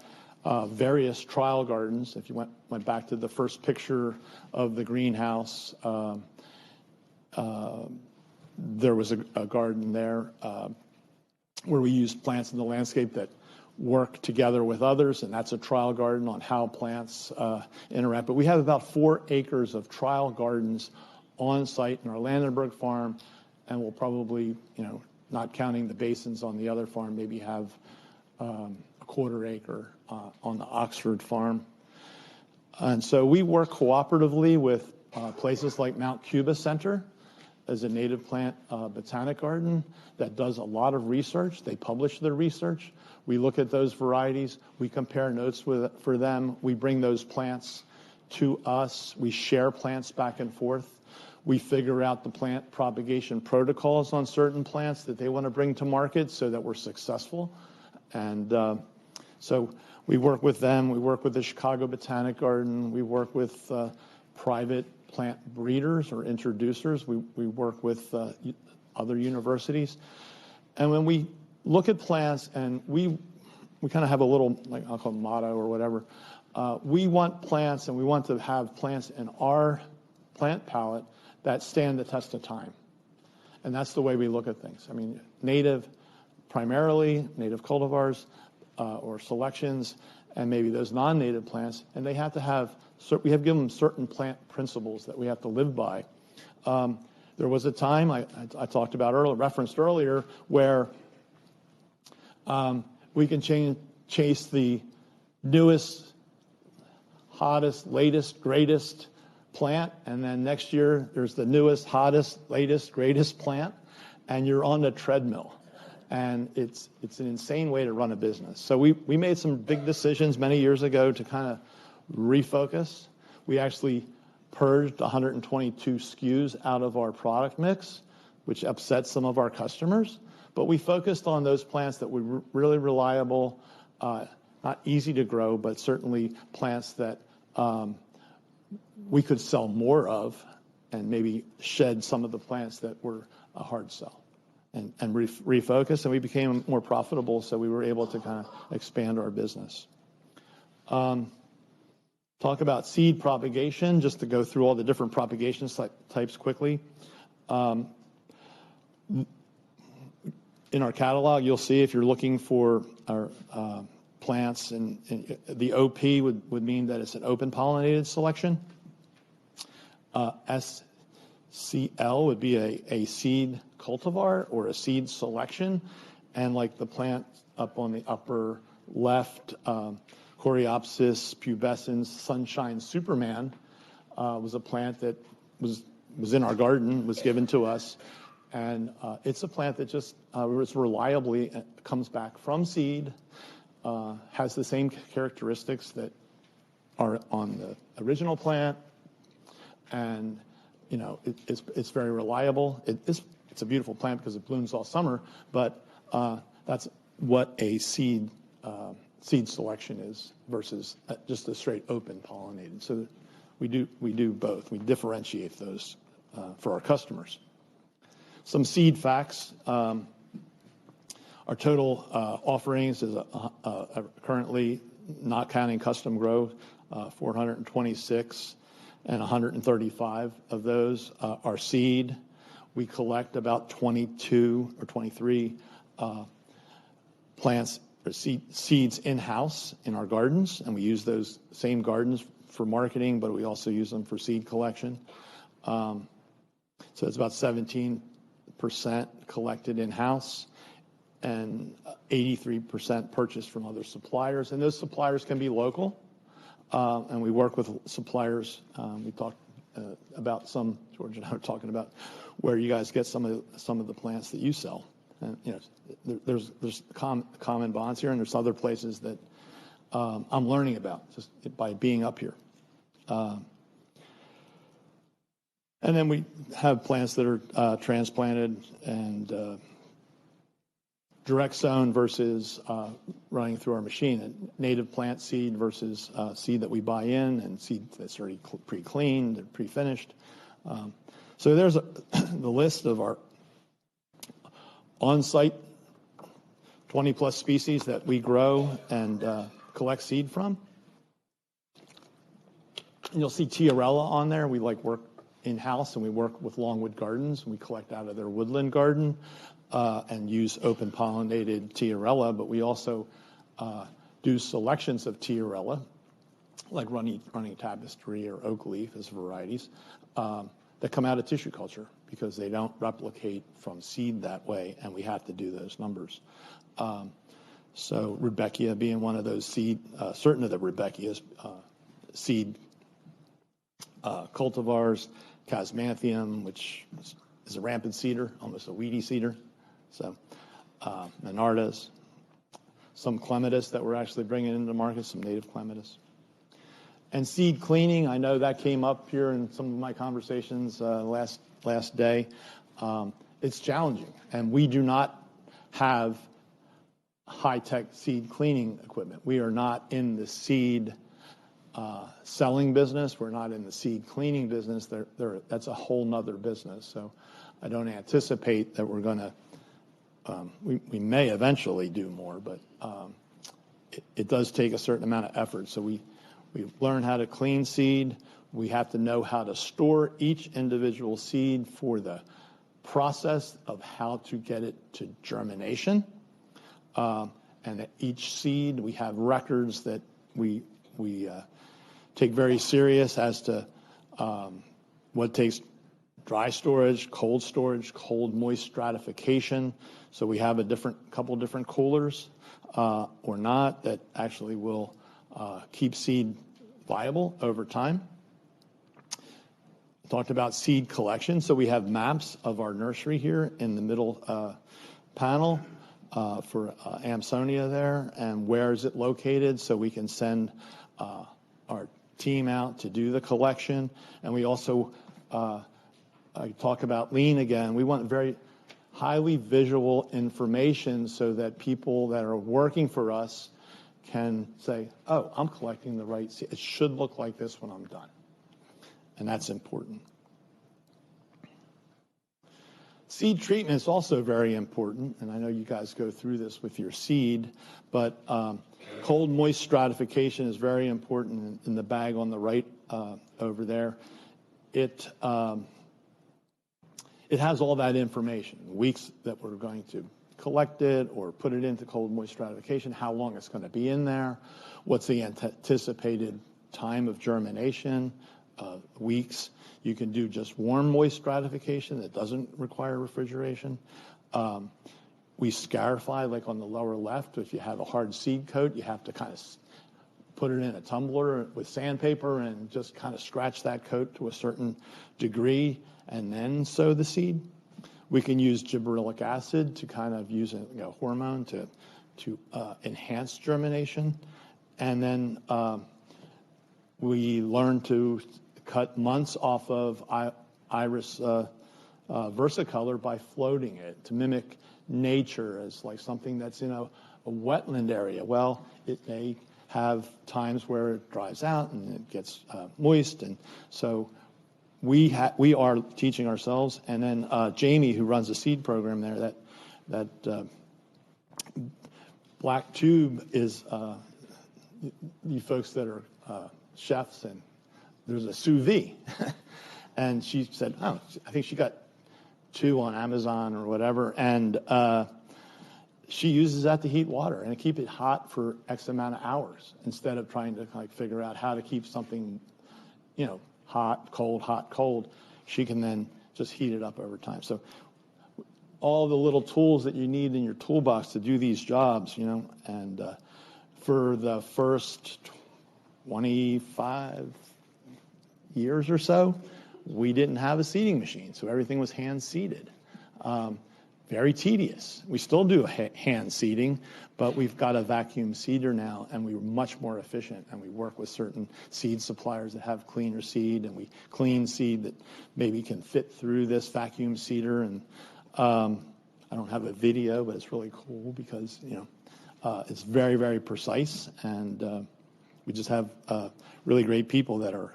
various trial gardens. If you went back to the first picture of the greenhouse, there was a garden there where we used plants in the landscape that work together with others, and that's a trial garden on how plants interact. But we have about 4 acres of trial gardens on site in our Landenberg farm, and we'll probably, not counting the basins on the other farm, maybe have a 1/4 acre on the Oxford farm. And so we work cooperatively with places like Mount Cuba Center as a native plant botanic garden that does a lot of research. They publish their research. We look at those varieties. We compare notes for them. We bring those plants to us. We share plants back and forth. We figure out the plant propagation protocols on certain plants that they want to bring to market so that we're successful. And so we work with them. We work with the Chicago Botanic Garden. We work with private plant breeders or introducers. We work with other universities. And when we look at plants, and we kind of have a little, like, I'll call it motto or whatever. We want plants, and we want to have plants in our plant palette that stand the test of time. And that's the way we look at things. I mean, primarily native cultivars or selections, and maybe those non-native plants, and they have to have, we have given them certain plant principles that we have to live by. There was a time I talked about earlier, referenced earlier, where we can chase the newest, hottest, latest, greatest plant, and then next year there's the newest, hottest, latest, greatest plant, and you're on the treadmill. And it's an insane way to run a business. So we made some big decisions many years ago to kind of refocus. We actually purged 122 SKUs out of our product mix, which upset some of our customers. But we focused on those plants that were really reliable, not easy to grow, but certainly plants that we could sell more of, and maybe shed some of the plants that were a hard sell. And refocus, and we became more profitable, so we were able to kind of expand our business. Talk about seed propagation, just to go through all the different propagation types quickly. In our catalog, you'll see if you're looking for our plants, and the OP would mean that it's an open pollinated selection. SCL would be a seed cultivar or a seed selection, and like the plant up on the upper left, Coreopsis pubescens Sunshine Superman was a plant that was in our garden, was given to us, and it's a plant that just reliably comes back from seed, has the same characteristics that are on the original plant, and it's very reliable. It's a beautiful plant because it blooms all summer, but that's what a seed selection is versus just a straight open pollinated. So we do both. We differentiate those for our customers. Some seed facts. Our total offerings is currently, not counting custom grow, 426, and 135 of those are seed. We collect about 22 or 23 plants or seeds in-house in our gardens, and we use those same gardens for marketing, but we also use them for seed collection. So it's about 17% collected in-house and 83% purchased from other suppliers, and those suppliers can be local. And we work with suppliers. We talked about some. George and I were talking about where you guys get some of the plants that you sell. And there's common bonds here, and there's other places that I'm learning about just by being up here. And then we have plants that are transplanted and direct sown versus running through our machine, and native plant seed versus seed that we buy in, and seed that's already pre-cleaned, pre-finished. So there's the list of our on-site 20-plus species that we grow and collect seed from. And you'll see Tiarella on there. We work in-house, and we work with Longwood Gardens, and we collect out of their woodland garden. And use open pollinated Tiarella, but we also do selections of Tiarella, like running tapestry or oak leaf as varieties, that come out of tissue culture because they don't replicate from seed that way, and we have to do those numbers. So Rudbeckia being one of those seed, certain of the Rudbeckia's seed cultivars, Casmanthium, which is a rampant cedar, almost a weedy cedar. So, Monardas, some clematis that we're actually bringing into the market, some native clematis. And seed cleaning, I know that came up here in some of my conversations last day. It's challenging, and we do not have high-tech seed cleaning equipment. We are not in the seed selling business. We're not in the seed cleaning business. That's a whole nother business. So I don't anticipate that we're going to we may eventually do more, but it does take a certain amount of effort. So We learn how to clean seed. We have to know how to store each individual seed for the process of how to get it to germination. And at each seed, we have records that we take very serious as to what takes dry storage, cold moist stratification. So we have couple different coolers or not that actually will keep seed viable over time. Talked about seed collection. So we have maps of our nursery here in the middle panel for Amsonia there, and where is it located, so we can send our team out to do the collection. And we also I talk about lean again. We want very highly visual information so that people that are working for us can say, oh, I'm collecting the right seed. It should look like this when I'm done. And that's important. Seed treatment is also very important, and I know you guys go through this with your seed, but cold moist stratification is very important in the bag on the right over there. It has all that information, the weeks that we're going to collect it or put it into cold moist stratification, how long it's going to be in there, what's the anticipated time of germination, weeks. You can do just warm moist stratification that doesn't require refrigeration. We scarify, like on the lower left. If you have a hard seed coat, you have to kind of put it in a tumbler with sandpaper and just kind of scratch that coat to a certain degree and then sow the seed. We can use gibberellic acid to kind of use a hormone to enhance germination. And then we learn to cut months off of iris versicolor by floating it to mimic nature as like something that's in a wetland area. Well, it may have times where it dries out and it gets moist, and so we are teaching ourselves. And then Jamie, who runs the seed program there, that black tube is you folks that are chefs, and there's a sous vide. And she said, oh, I think she got 2 on Amazon or whatever, and she uses that to heat water and keep it hot for X amount of hours instead of trying to like figure out how to keep something, hot, cold. She can then just heat it up over time. So all the little tools that you need in your toolbox to do these jobs, and for the first 25 years or so, we didn't have a seeding machine, so everything was hand seeded. Very tedious. We still do hand seeding, but we've got a vacuum seeder now, and we're much more efficient, and we work with certain seed suppliers that have cleaner seed, and we clean seed that maybe can fit through this vacuum seeder. And I don't have a video, but it's really cool because it's very, very precise, and we just have really great people that are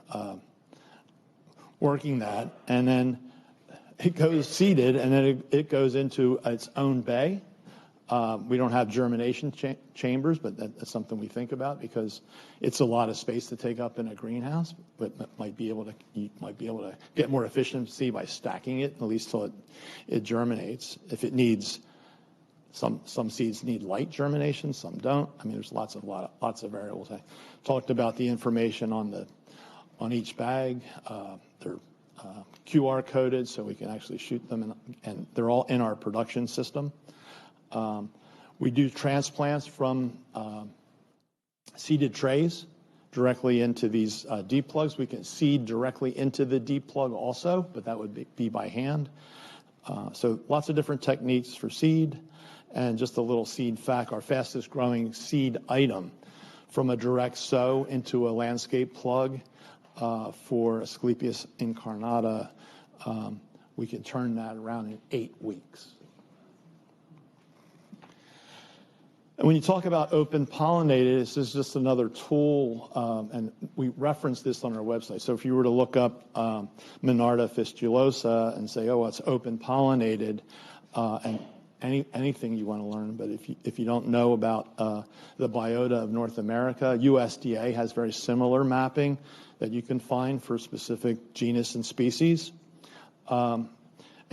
working that. And then it goes seeded, and then it goes into its own bay. We don't have germination chambers, but that's something we think about because it's a lot of space to take up in a greenhouse. But you might be able to get more efficiency by stacking it, at least till it germinates. If it needs some seeds need light germination, some don't. I mean, there's lots of variables. I talked about the information on each bag. They're QR coded, so we can actually shoot them, and they're all in our production system. We do transplants from seeded trays directly into these deep plugs. We can seed directly into the deep plug also, but that would be by hand. So lots of different techniques for seed. And just a little seed fact, our fastest growing seed item from a direct sow into a landscape plug for Asclepias incarnata, we can turn that around in 8 weeks. And when you talk about open pollinated, this is just another tool, and we reference this on our website. So if you were to look up Monarda fistulosa and say, oh, it's open pollinated, and anything you want to learn. But if you don't know about the biota of North America, USDA has very similar mapping that you can find for specific genus and species. And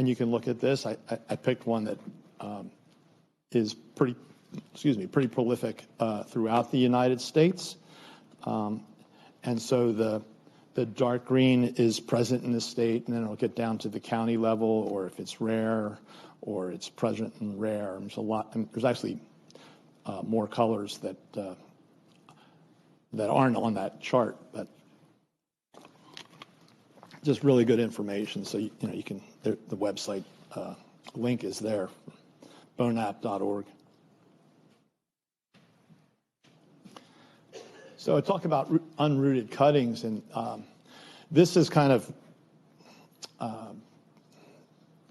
you can look at this. I picked one that is pretty prolific throughout the United States. And so the dark green is present in the state, and then it'll get down to the county level, or if it's rare, or it's present and rare. There's a lot. There's actually more colors that aren't on that chart, but just really good information. So you can. The website link is there, bonap.org. So I talk about unrooted cuttings, and this is kind of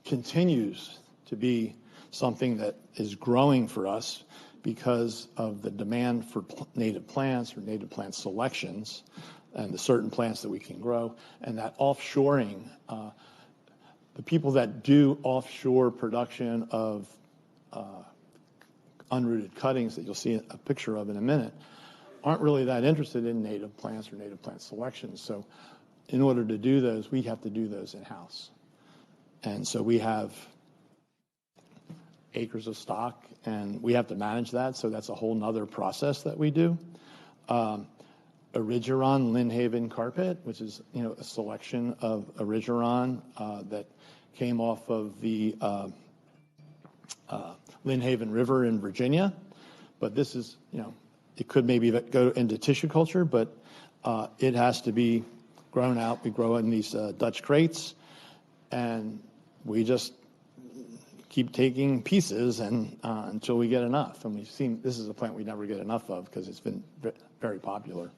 continues to be something that is growing for us because of the demand for native plants or native plant selections and the certain plants that we can grow, and that offshoring. The people that do offshore production of unrooted cuttings that you'll see a picture of in a minute aren't really that interested in native plants or native plant selections. So in order to do those, we have to do those in-house. And so we have acres of stock, and we have to manage that. So that's a whole nother process that we do. Origeron Lynnhaven carpet, which is a selection of Origeron that came off of the Lynnhaven River in Virginia. But this is, it could maybe go into tissue culture, but it has to be grown out. We grow in these Dutch crates, and we just keep taking pieces and until we get enough. And we've seen this is a plant we never get enough of because it's been very popular.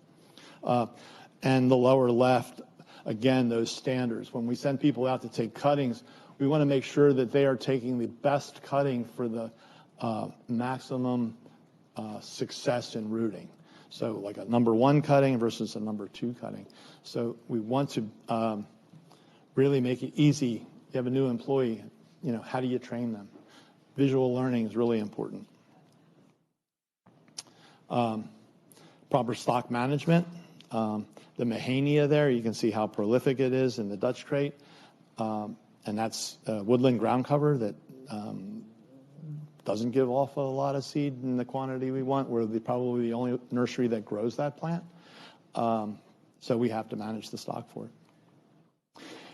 And the lower left, again, those standards. When we send people out to take cuttings, we want to make sure that they are taking the best cutting for the maximum success in rooting. So like a number 1 cutting versus a number 2 cutting. So we want to really make it easy. You have a new employee, how do you train them? Visual learning is really important. Proper stock management. The Mahania there, you can see how prolific it is in the Dutch crate. And that's woodland ground cover that doesn't give off a lot of seed in the quantity we want. We're probably the only nursery that grows that plant. So we have to manage the stock for it.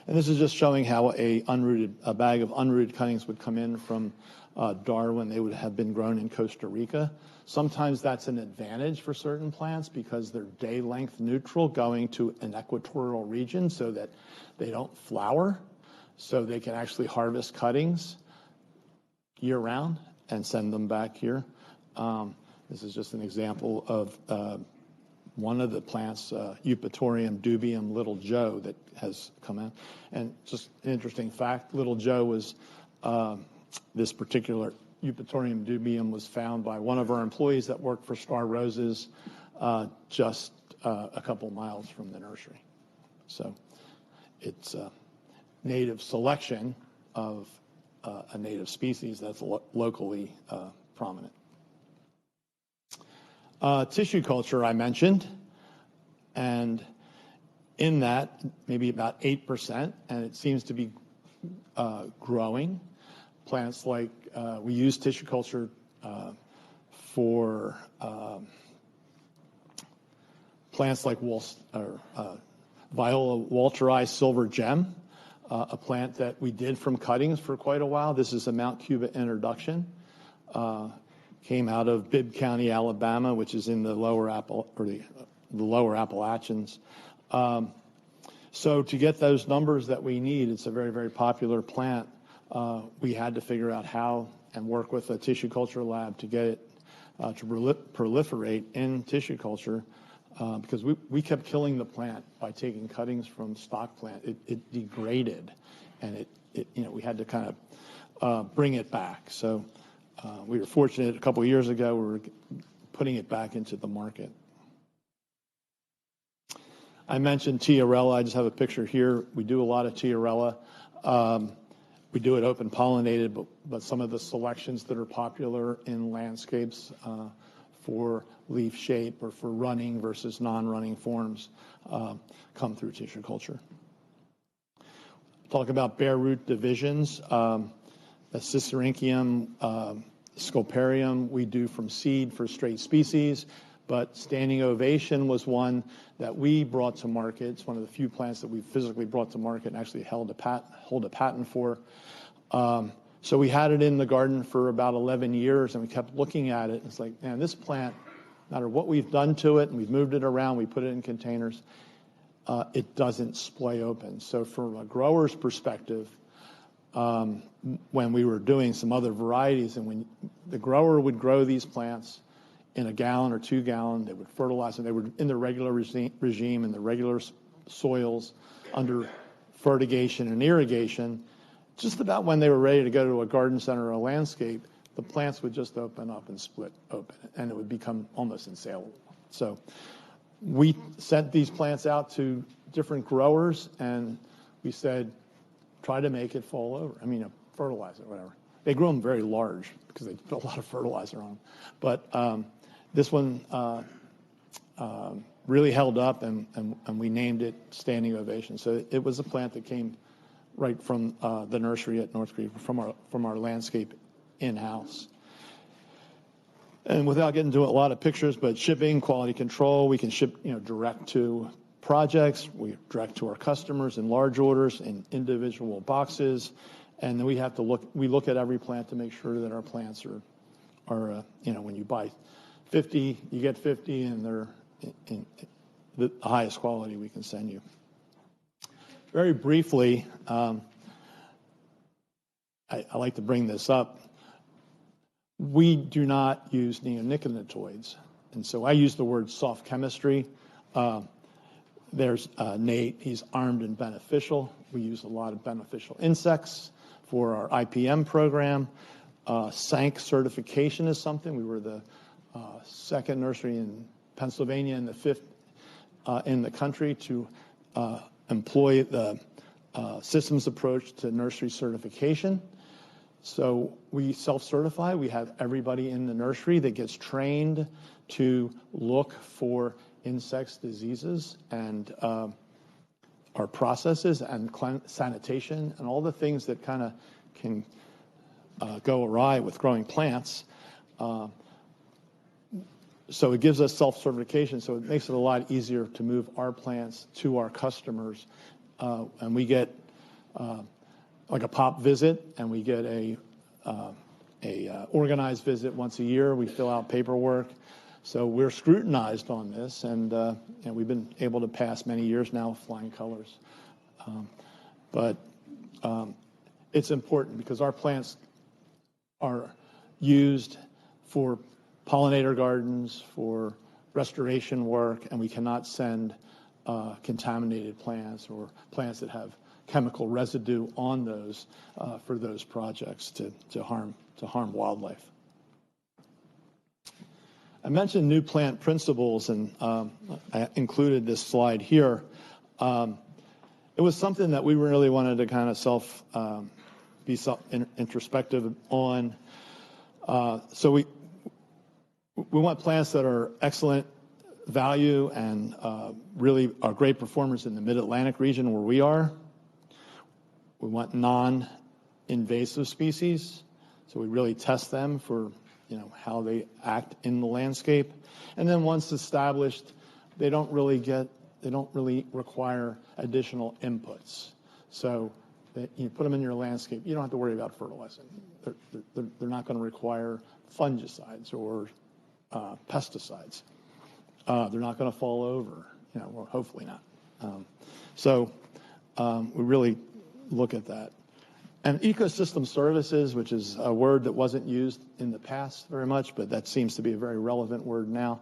And this is just showing how a bag of unrooted cuttings would come in from Darwin. They would have been grown in Costa Rica. Sometimes that's an advantage for certain plants because they're day length neutral going to an equatorial region so that they don't flower. So they can actually harvest cuttings year round and send them back here. This is just an example of one of the plants, Eupatorium dubium Little Joe, that has come out. And just an interesting fact, Little Joe was, this particular Eupatorium dubium was found by one of our employees that worked for Star Roses just a couple miles from the nursery. So it's native selection of a native species that's locally prominent. Tissue culture I mentioned, and in that maybe about 8%, and it seems to be growing. Plants like we use tissue culture for plants like Viola walteri silver gem, a plant that we did from cuttings for quite a while. This is a Mount Cuba introduction. Came out of Bibb County, Alabama, which is in the lower Appalachians. So to get those numbers that we need, it's a very, very popular plant. We had to figure out how and work with a tissue culture lab to get it to proliferate in tissue culture because we kept killing the plant by taking cuttings from stock plant. It degraded, and we had to kind of bring it back. So we were fortunate a couple of years ago we were putting it back into the market. I mentioned Tiarella. I just have a picture here. We do a lot of Tiarella. We do it open pollinated, but some of the selections that are popular in landscapes for leaf shape or for running versus non-running forms come through tissue culture. Talk about bare root divisions. The Cicericium, Scoparium we do from seed for straight species, but Standing Ovation was one that we brought to market. It's one of the few plants that we physically brought to market and actually hold a patent for. So we had it in the garden for about 11 years, and we kept looking at it. It's like, man, this plant, no matter what we've done to it, and we've moved it around, we put it in containers, it doesn't splay open. So from a grower's perspective, when we were doing some other varieties, and when the grower would grow these plants in a gallon or 2 gallon, they would fertilize them. They were in the regular regime, in the regular soils, under fertigation and irrigation. Just about when they were ready to go to a garden center or a landscape, the plants would just open up and split open, and it would become almost unsaleable. So we sent these plants out to different growers, and we said, try to make it fall over. I mean, fertilize it, whatever. They grew them very large because they put a lot of fertilizer on them. But this one really held up, and we named it Standing Ovation. So it was a plant that came right from the nursery at North Creek, from our landscape in-house. And without getting into a lot of pictures, but shipping, quality control, we can ship direct to projects, we direct to our customers in large orders, in individual boxes, and then we look at every plant to make sure that our plants are when you buy 50, you get 50, and they're in the highest quality we can send you. Very briefly, I like to bring this up. We do not use neonicotinoids, and so I use the word soft chemistry. There's Nate, he's armed and beneficial. We use a lot of beneficial insects for our IPM program. SANC certification is something. We were the second nursery in Pennsylvania and the fifth in the country to employ the systems approach to nursery certification. So we self-certify. We have everybody in the nursery that gets trained to look for insects, diseases, and our processes and sanitation and all the things that kind of can go awry with growing plants. So it gives us self-certification, so it makes it a lot easier to move our plants to our customers. And we get like a pop visit, and we get a organized visit once a year. We fill out paperwork. So we're scrutinized on this, and we've been able to pass many years now with flying colors. But it's important because our plants are used for pollinator gardens, for restoration work, and we cannot send contaminated plants or plants that have chemical residue on those for those projects to harm wildlife. I mentioned new plant principles, and I included this slide here. It was something that we really wanted to kind of be introspective on. So we want plants that are excellent value and really are great performers in the Mid-Atlantic region where we are. We want non-invasive species, so we really test them for how they act in the landscape. And then once established, they don't really require additional inputs. So you put them in your landscape, you don't have to worry about fertilizing. They're not going to require fungicides or pesticides. They're not going to fall over, or hopefully not. So we really look at that. And ecosystem services, which is a word that wasn't used in the past very much, but that seems to be a very relevant word now.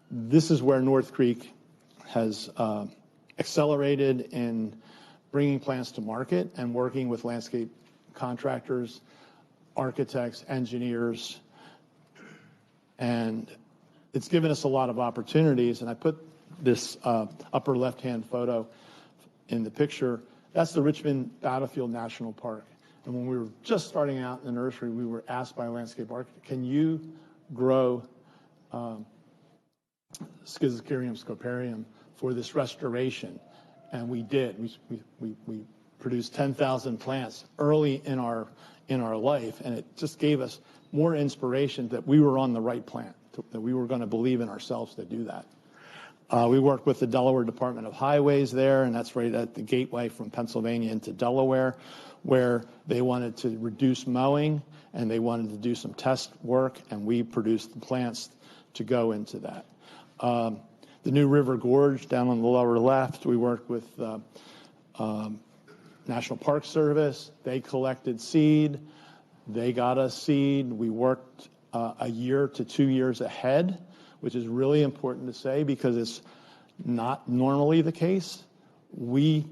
This is where North Creek has accelerated in bringing plants to market and working with landscape contractors, architects, engineers, and it's given us a lot of opportunities. And I put this upper left-hand photo in the picture. That's the Richmond Battlefield National Park. And when we were just starting out in the nursery, we were asked by a landscape architect, can you grow Schizocerium scoparium for this restoration? And we did. We produced 10,000 plants early in our life, and it just gave us more inspiration that we were on the right plant, that we were going to believe in ourselves to do that. We worked with the Delaware Department of Highways there, and that's right at the gateway from Pennsylvania into Delaware, where they wanted to reduce mowing, and they wanted to do some test work, and we produced the plants to go into that. The New River Gorge down on the lower left, we worked with National Park Service. They collected seed. They got us seed. We worked a year to 2 years ahead, which is really important to say because it's not normally the case. We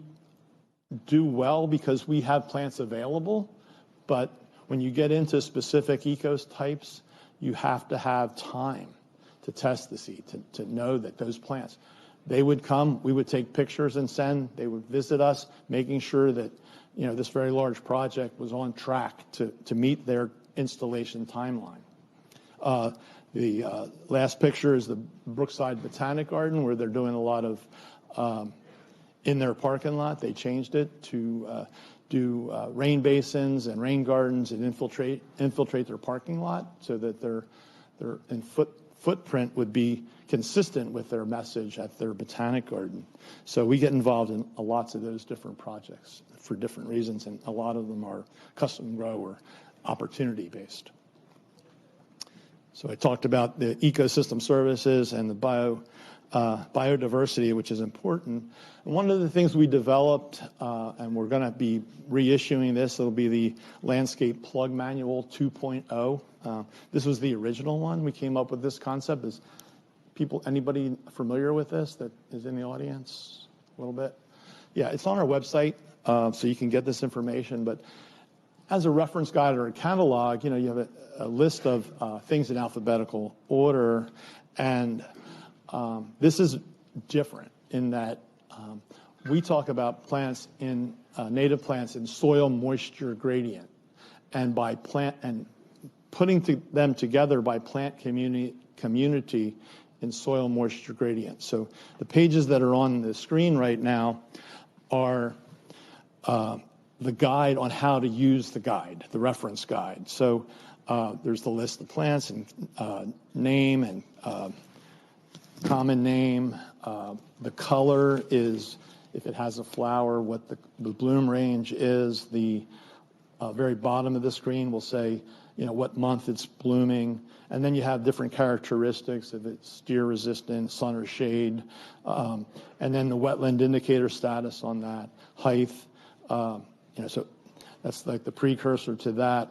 do well because we have plants available, but when you get into specific ecotypes, you have to have time to test the seed, to know that those plants, they would come, we would take pictures and send, they would visit us, making sure that, you know, this very large project was on track to meet their installation timeline. The last picture is the Brookside Botanic Garden, where they're doing a lot of, in their parking lot, they changed it to do rain basins and rain gardens and infiltrate their parking lot so that their footprint would be consistent with their message at their botanic garden. So we get involved in lots of those different projects for different reasons, and a lot of them are custom grow or opportunity-based. So I talked about the ecosystem services and the biodiversity, which is important. And one of the things we developed, and we're going to be reissuing this, it'll be the Landscape Plug Manual 2.0. This was the original one. We came up with this concept. Is anybody familiar with this that is in the audience? A little bit? Yeah, it's on our website, so you can get this information. But as a reference guide or a catalog, you know, you have a list of things in alphabetical order, and this is different in that we talk about plants in native plants in soil moisture gradient, and by plant and putting them together by plant community in soil moisture gradient. So the pages that are on the screen right now are the guide on how to use the guide, the reference guide. So there's the list of plants and name and common name. The color is, if it has a flower, what the bloom range is. The very bottom of the screen will say, you know, what month it's blooming. And then you have different characteristics, if it's steer resistant, sun or shade. And then the wetland indicator status on that, height. You know, so that's like the precursor to that.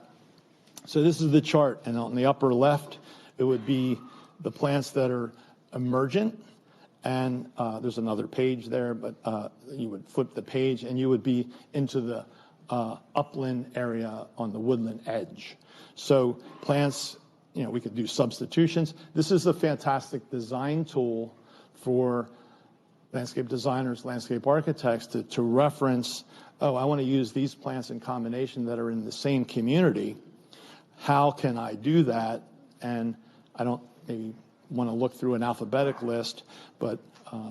So this is the chart, and on the upper left, it would be the plants that are emergent, and there's another page there, but you would flip the page, and you would be into the upland area on the woodland edge. So plants, you know, we could do substitutions. This is a fantastic design tool for landscape designers, landscape architects to reference, oh, I want to use these plants in combination that are in the same community. How can I do that? And I don't maybe want to look through an alphabetic list, but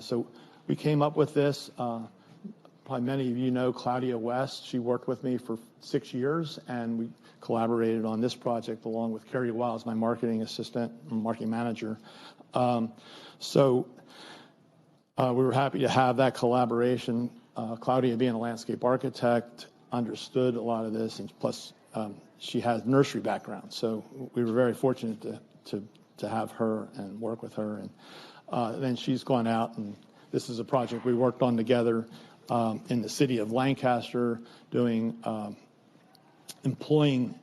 so we came up with this. Probably many of you know Claudia West. She worked with me for 6 years, and we collaborated on this project along with Carrie Wiles, my marketing assistant, marketing manager. So we were happy to have that collaboration. Claudia, being a landscape architect, understood a lot of this, and plus she has nursery background. So we were very fortunate to have her and work with her. And then she's gone out, and this is a project we worked on together in the city of Lancaster, doing employing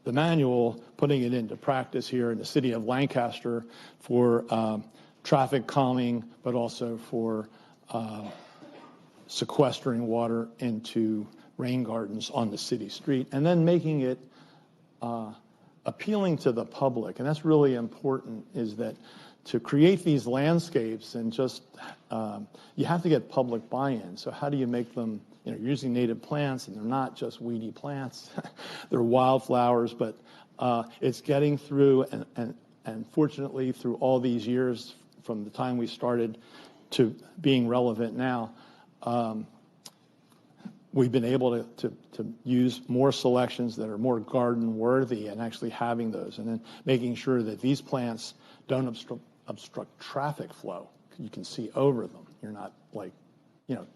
the manual, putting it into practice here in the city of Lancaster for traffic calming, but also for sequestering water into rain gardens on the city street, and then making it appealing to the public. And that's really important, is that to create these landscapes and just, you have to get public buy-in. So how do you make them you're using native plants, and they're not just weedy plants. They're wildflowers, but it's getting through, and fortunately, through all these years, from the time we started to being relevant now, we've been able to use more selections that are more garden worthy, and actually having those, and then making sure that these plants don't obstruct traffic flow. You can see over them. You're not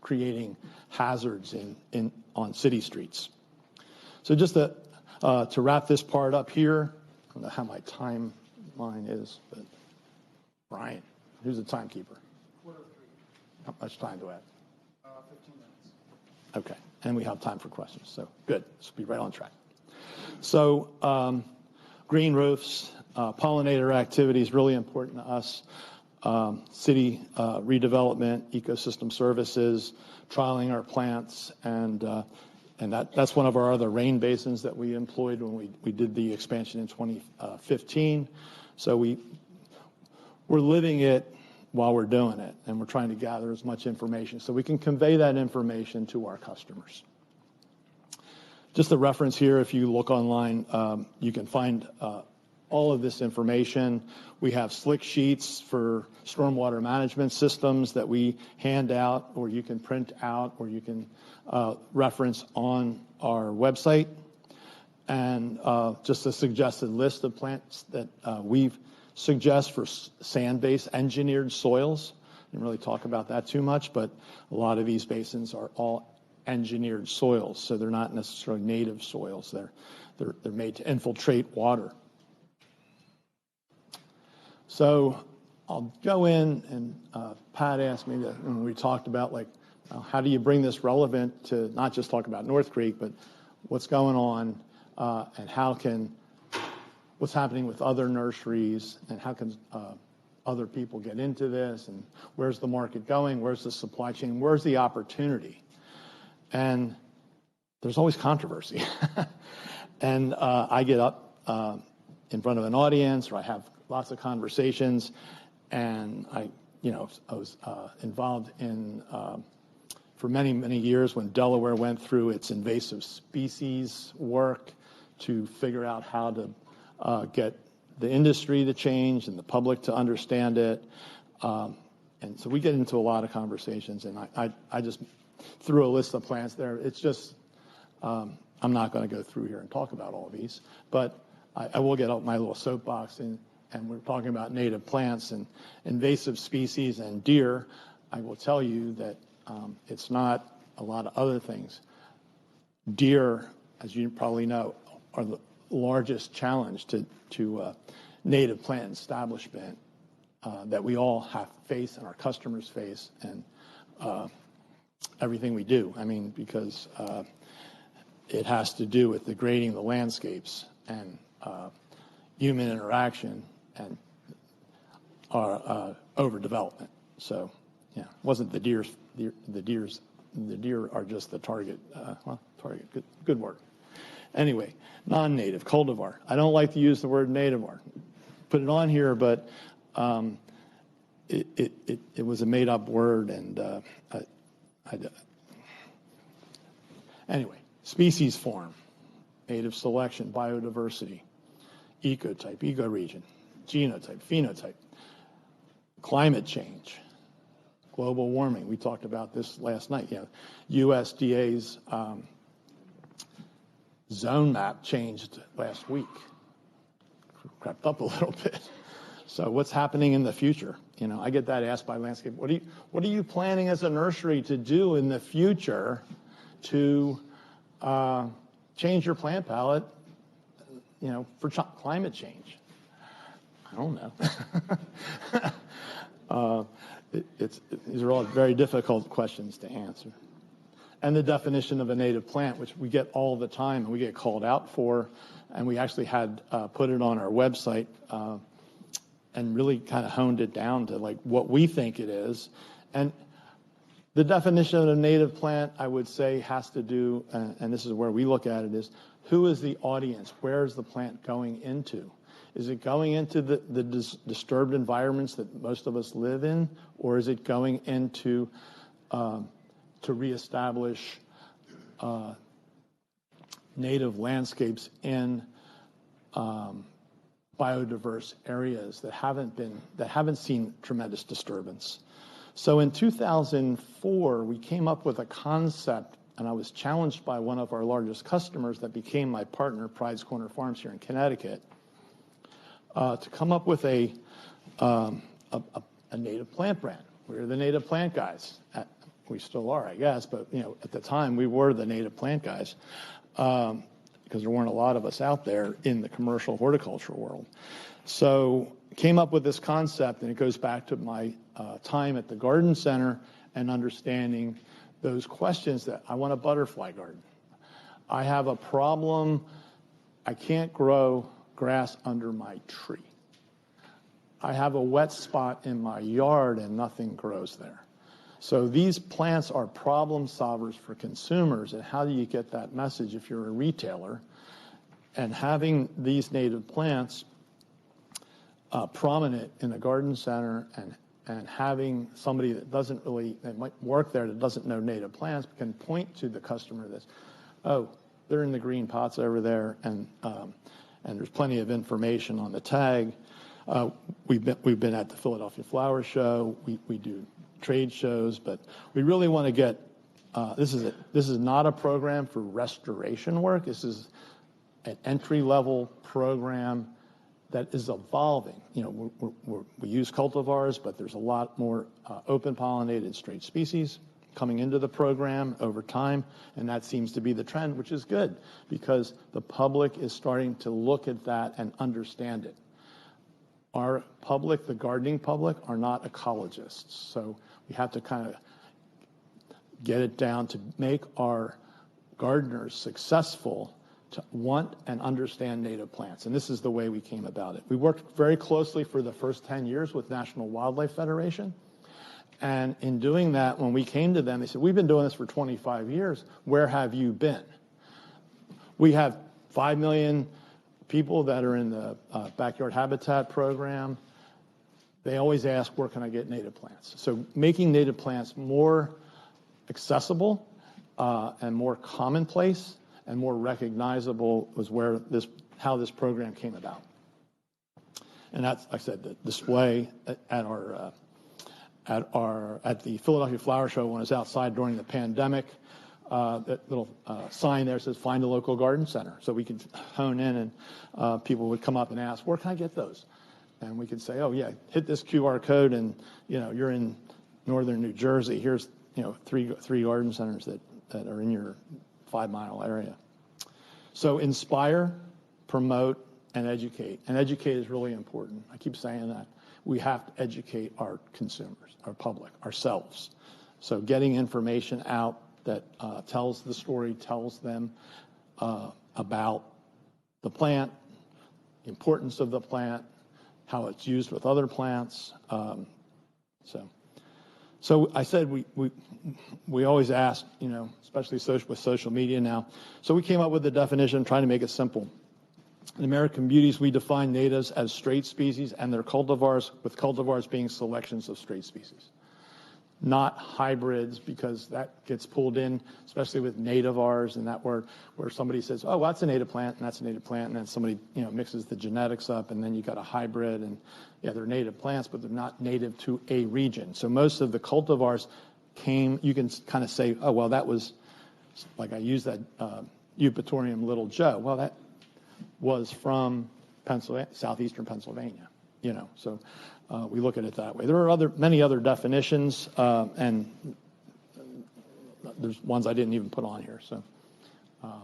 creating hazards on city streets. So just to wrap this part up here, I don't know how my timeline is, but Brian, who's the timekeeper? 2:45. How much time do I have? 15 minutes. Okay, and we have time for questions, so good. Let's be right on track. So green roofs, pollinator activity is really important to us. City redevelopment, ecosystem services, trialing our plants, and that's one of our other rain basins that we employed when we did the expansion in 2015. So we're living it while we're doing it, and we're trying to gather as much information so we can convey that information to our customers. Just a reference here, if you look online, you can find all of this information. We have slick sheets for stormwater management systems that we hand out, or you can print out, or you can reference on our website. And just a suggested list of plants that we suggest for sand-based engineered soils. Didn't really talk about that too much, but a lot of these basins are all engineered soils, so they're not necessarily native soils. They're made to infiltrate water. So I'll go in, and Pat asked me that when we talked about how do you bring this relevant to not just talk about North Creek, but what's going on, and what's happening with other nurseries, and how can other people get into this, and where's the market going, where's the supply chain, where's the opportunity? And there's always controversy. And I get up in front of an audience, or I have lots of conversations, and I was involved in for many, many years when Delaware went through its invasive species work to figure out how to get the industry to change and the public to understand it. And so we get into a lot of conversations, and I just threw a list of plants there. It's just, I'm not going to go through here and talk about all of these, but I will get out my little soapbox, and we're talking about native plants and invasive species and deer. I will tell you that it's not a lot of other things. Deer, as you probably know, are the largest challenge to native plant establishment that we all have to face, and our customers face, and everything we do. I mean, because it has to do with degrading the landscapes and human interaction and our overdevelopment. So, yeah, it wasn't the deers. The deer are just the target. Target. Good word. Anyway, non-native cultivar. I don't like to use the word nativar. Put it on here, but it was a made-up word, and anyway, species form, native selection, biodiversity, ecotype, ecoregion, genotype, phenotype, climate change, global warming. We talked about this last night. USDA's zone map changed last week, crept up a little bit. So what's happening in the future? I get that asked by landscape. What are you planning as a nursery to do in the future to change your plant palette, for climate change? I don't know. These are all very difficult questions to answer. And the definition of a native plant, which we get all the time and we get called out for, and we actually had put it on our website and really kind of honed it down to what we think it is. And the definition of a native plant, I would say, has to do, and this is where we look at it, is who is the audience? Where is the plant going into? Is it going into the disturbed environments that most of us live in, or is it going into to reestablish native landscapes in biodiverse areas that haven't seen tremendous disturbance. So in 2004, we came up with a concept, and I was challenged by one of our largest customers that became my partner, Pride's Corner Farms here in Connecticut, to come up with a native plant brand. We were the native plant guys. We still are, I guess, but at the time we were the native plant guys because there weren't a lot of us out there in the commercial horticulture world. So came up with this concept, and it goes back to my time at the garden center and understanding those questions that I want a butterfly garden. I have a problem. I can't grow grass under my tree. I have a wet spot in my yard and nothing grows there. So these plants are problem solvers for consumers, and how do you get that message if you're a retailer? And having these native plants prominent in a garden center and having somebody that might work there that doesn't know native plants can point to the customer that, oh, they're in the green pots over there, and there's plenty of information on the tag. We've been at the Philadelphia Flower Show. We do trade shows, but we really want to get. This is not a program for restoration work. This is an entry-level program that is evolving. We use cultivars, but there's a lot more open pollinated straight species coming into the program over time, and that seems to be the trend, which is good because the public is starting to look at that and understand it. Our public, the gardening public, are not ecologists, so we have to kind of get it down to make our gardeners successful to want and understand native plants, and this is the way we came about it. We worked very closely for the first 10 years with National Wildlife Federation, and in doing that, when we came to them, they said, we've been doing this for 25 years. Where have you been? We have 5 million people that are in the backyard habitat program. They always ask, where can I get native plants? So making native plants more accessible and more commonplace and more recognizable was how this program came about. And that's, like I said, the display at the Philadelphia Flower Show when I was outside during the pandemic. That little sign there says "Find a local garden center," so we could hone in, and people would come up and ask, "Where can I get those?" And we could say, "Oh yeah, hit this QR code, and you're in northern New Jersey. Here's three garden centers that are in your 5-mile area." So inspire, promote, and educate. And educate is really important. I keep saying that. We have to educate our consumers, our public, ourselves. So getting information out that tells the story, tells them about the plant, the importance of the plant, how it's used with other plants. So I said we always ask, especially with social media now. So we came up with the definition, trying to make it simple. In American Beauties, we define natives as straight species and their cultivars, with cultivars being selections of straight species, not hybrids, because that gets pulled in, especially with nativars and that word, where somebody says, oh, well, that's a native plant, and that's a native plant, and then somebody mixes the genetics up, and then you got a hybrid, and yeah, they're native plants, but they're not native to a region. So most of the cultivars you can kind of say, oh, well, that was, like I used that Eupatorium Little Joe. Well, that was from southeastern Pennsylvania, so we look at it that way. There are many other definitions, and there's ones I didn't even put on here, so a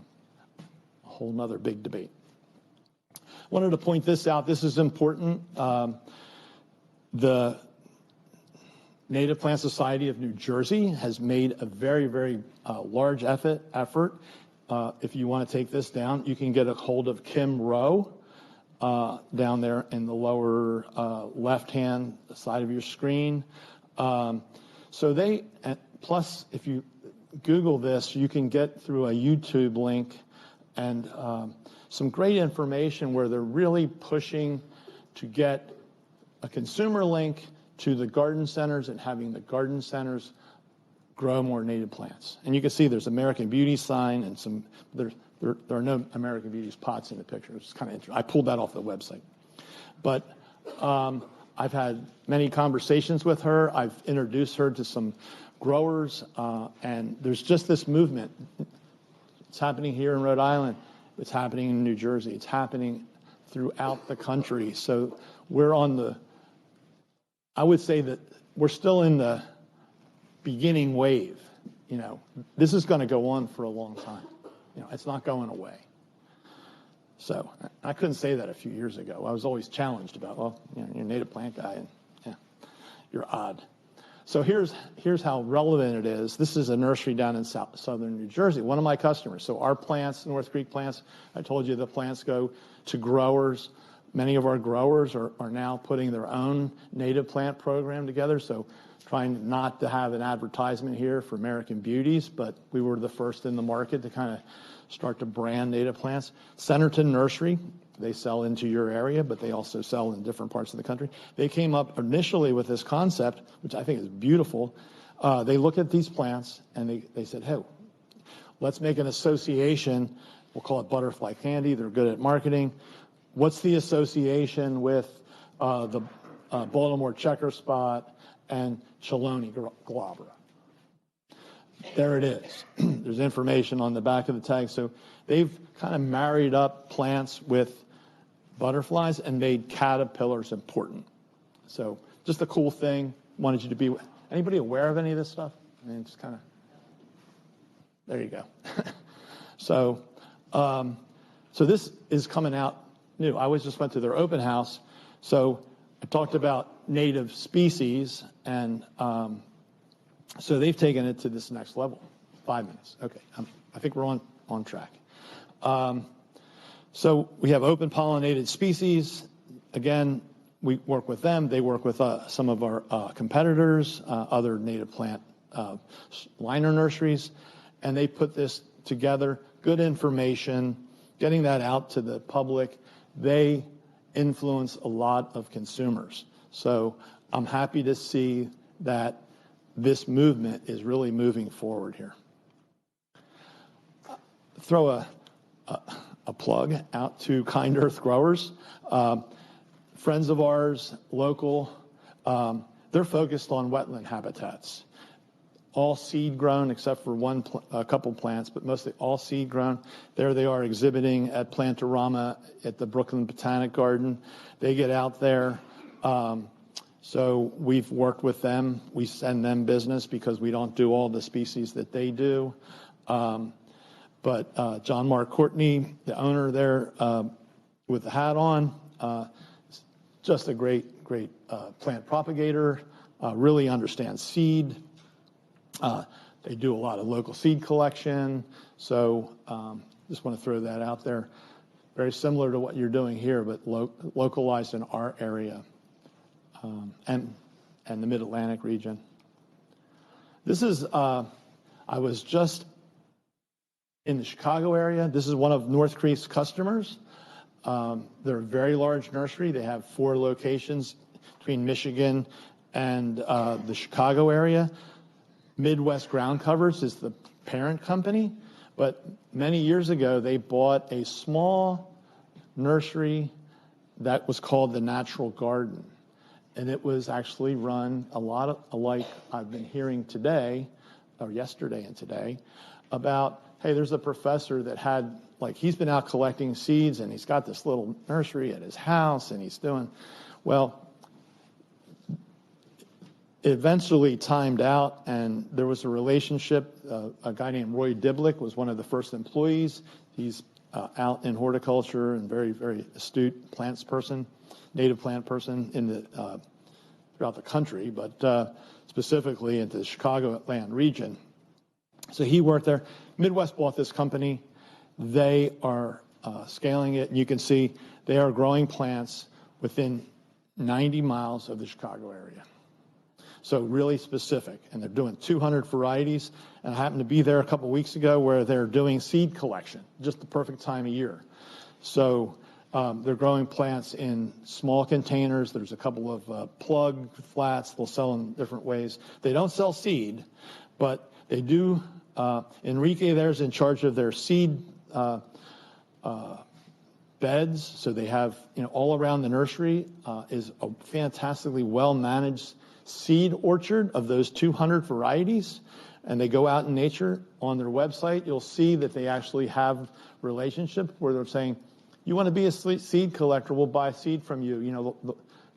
whole nother big debate. Wanted to point this out. This is important. The Native Plant Society of New Jersey has made a very, very large effort. If you want to take this down, you can get a hold of Kim Rowe down there in the lower left-hand side of your screen. Plus, if you Google this, you can get through a YouTube link and some great information where they're really pushing to get a consumer link to the garden centers and having the garden centers grow more native plants. And you can see there's American Beauty sign and there are no American Beauty's pots in the picture. It's kind of interesting. I pulled that off the website. But I've had many conversations with her. I've introduced her to some growers, and there's just this movement. It's happening here in Rhode Island. It's happening in New Jersey. It's happening throughout the country. So I would say that we're still in the beginning wave. This is going to go on for a long time. It's not going away. So I couldn't say that a few years ago. I was always challenged about, well, you're a native plant guy, and you're odd. So here's how relevant it is. This is a nursery down in southern New Jersey, one of my customers. So our plants, North Creek plants, I told you the plants go to growers. Many of our growers are now putting their own native plant program together. So trying not to have an advertisement here for American Beauties, but we were the first in the market to kind of start to brand native plants. Centerton Nursery, they sell into your area, but they also sell in different parts of the country. They came up initially with this concept, which I think is beautiful. They look at these plants and they said, hey, let's make an association. We'll call it Butterfly Candy. They're good at marketing. What's the association with the Baltimore checker spot and Chelone glabra? There it is. There's information on the back of the tag. So they've kind of married up plants with butterflies and made caterpillars important. So just a cool thing. Wanted you to be. Anybody aware of any of this stuff? I mean, it's kind of. There you go. So this is coming out new. I just went to their open house. So I talked about native species, and so they've taken it to this next level. 5 minutes. Okay. I think we're on track. So we have open pollinated species. Again, we work with them. They work with some of our competitors, other native plant liner nurseries, and they put this together. Good information, getting that out to the public. They influence a lot of consumers. So I'm happy to see that this movement is really moving forward here. Throw a plug out to Kind Earth Growers. Friends of ours, local, they're focused on wetland habitats. All seed grown except for a couple plants, but mostly all seed grown. There they are exhibiting at Plantorama at the Brooklyn Botanic Garden. They get out there. So we've worked with them. We send them business because we don't do all the species that they do. But John Mark Courtney, the owner there with the hat on, just a great plant propagator, really understands seed. They do a lot of local seed collection. So just want to throw that out there. Very similar to what you're doing here, but localized in our area and the Mid-Atlantic region. This is, I was just in the Chicago area. This is one of North Creek's customers. They're a very large nursery. They have 4 locations between Michigan and the Chicago area. Midwest Ground Covers is the parent company, but many years ago they bought a small nursery that was called the Natural Garden, and it was actually run a lot alike I've been hearing today, or yesterday and today, about, hey, there's a professor that had, he's been out collecting seeds and he's got this little nursery at his house and he's doing, well, it eventually timed out, and there was a relationship. A guy named Roy Diblick was one of the first employees. He's out in horticulture and very, very astute plants person, native plant person throughout the country, but specifically into the Chicagoland region. So he worked there. Midwest bought this company. They are scaling it, and you can see they are growing plants within 90 miles of the Chicago area. So really specific, and they're doing 200 varieties. And I happened to be there a couple weeks ago where they're doing seed collection, just the perfect time of year. So they're growing plants in small containers. There's a couple of plug flats. They'll sell in different ways. They don't sell seed, But they do, Enrique there's in charge of their seed beds, so they have, all around the nursery is a fantastically well-managed seed orchard of those 200 varieties, and they go out in nature. On their website, you'll see that they actually have relationship where they're saying, you want to be a seed collector, we'll buy seed from you.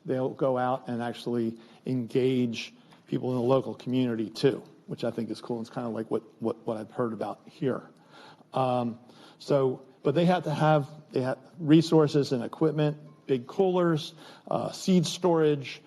They'll go out and actually engage people in the local community too, which I think is cool. It's kind of like what I've heard about here. But they have resources and equipment, big coolers, seed storage,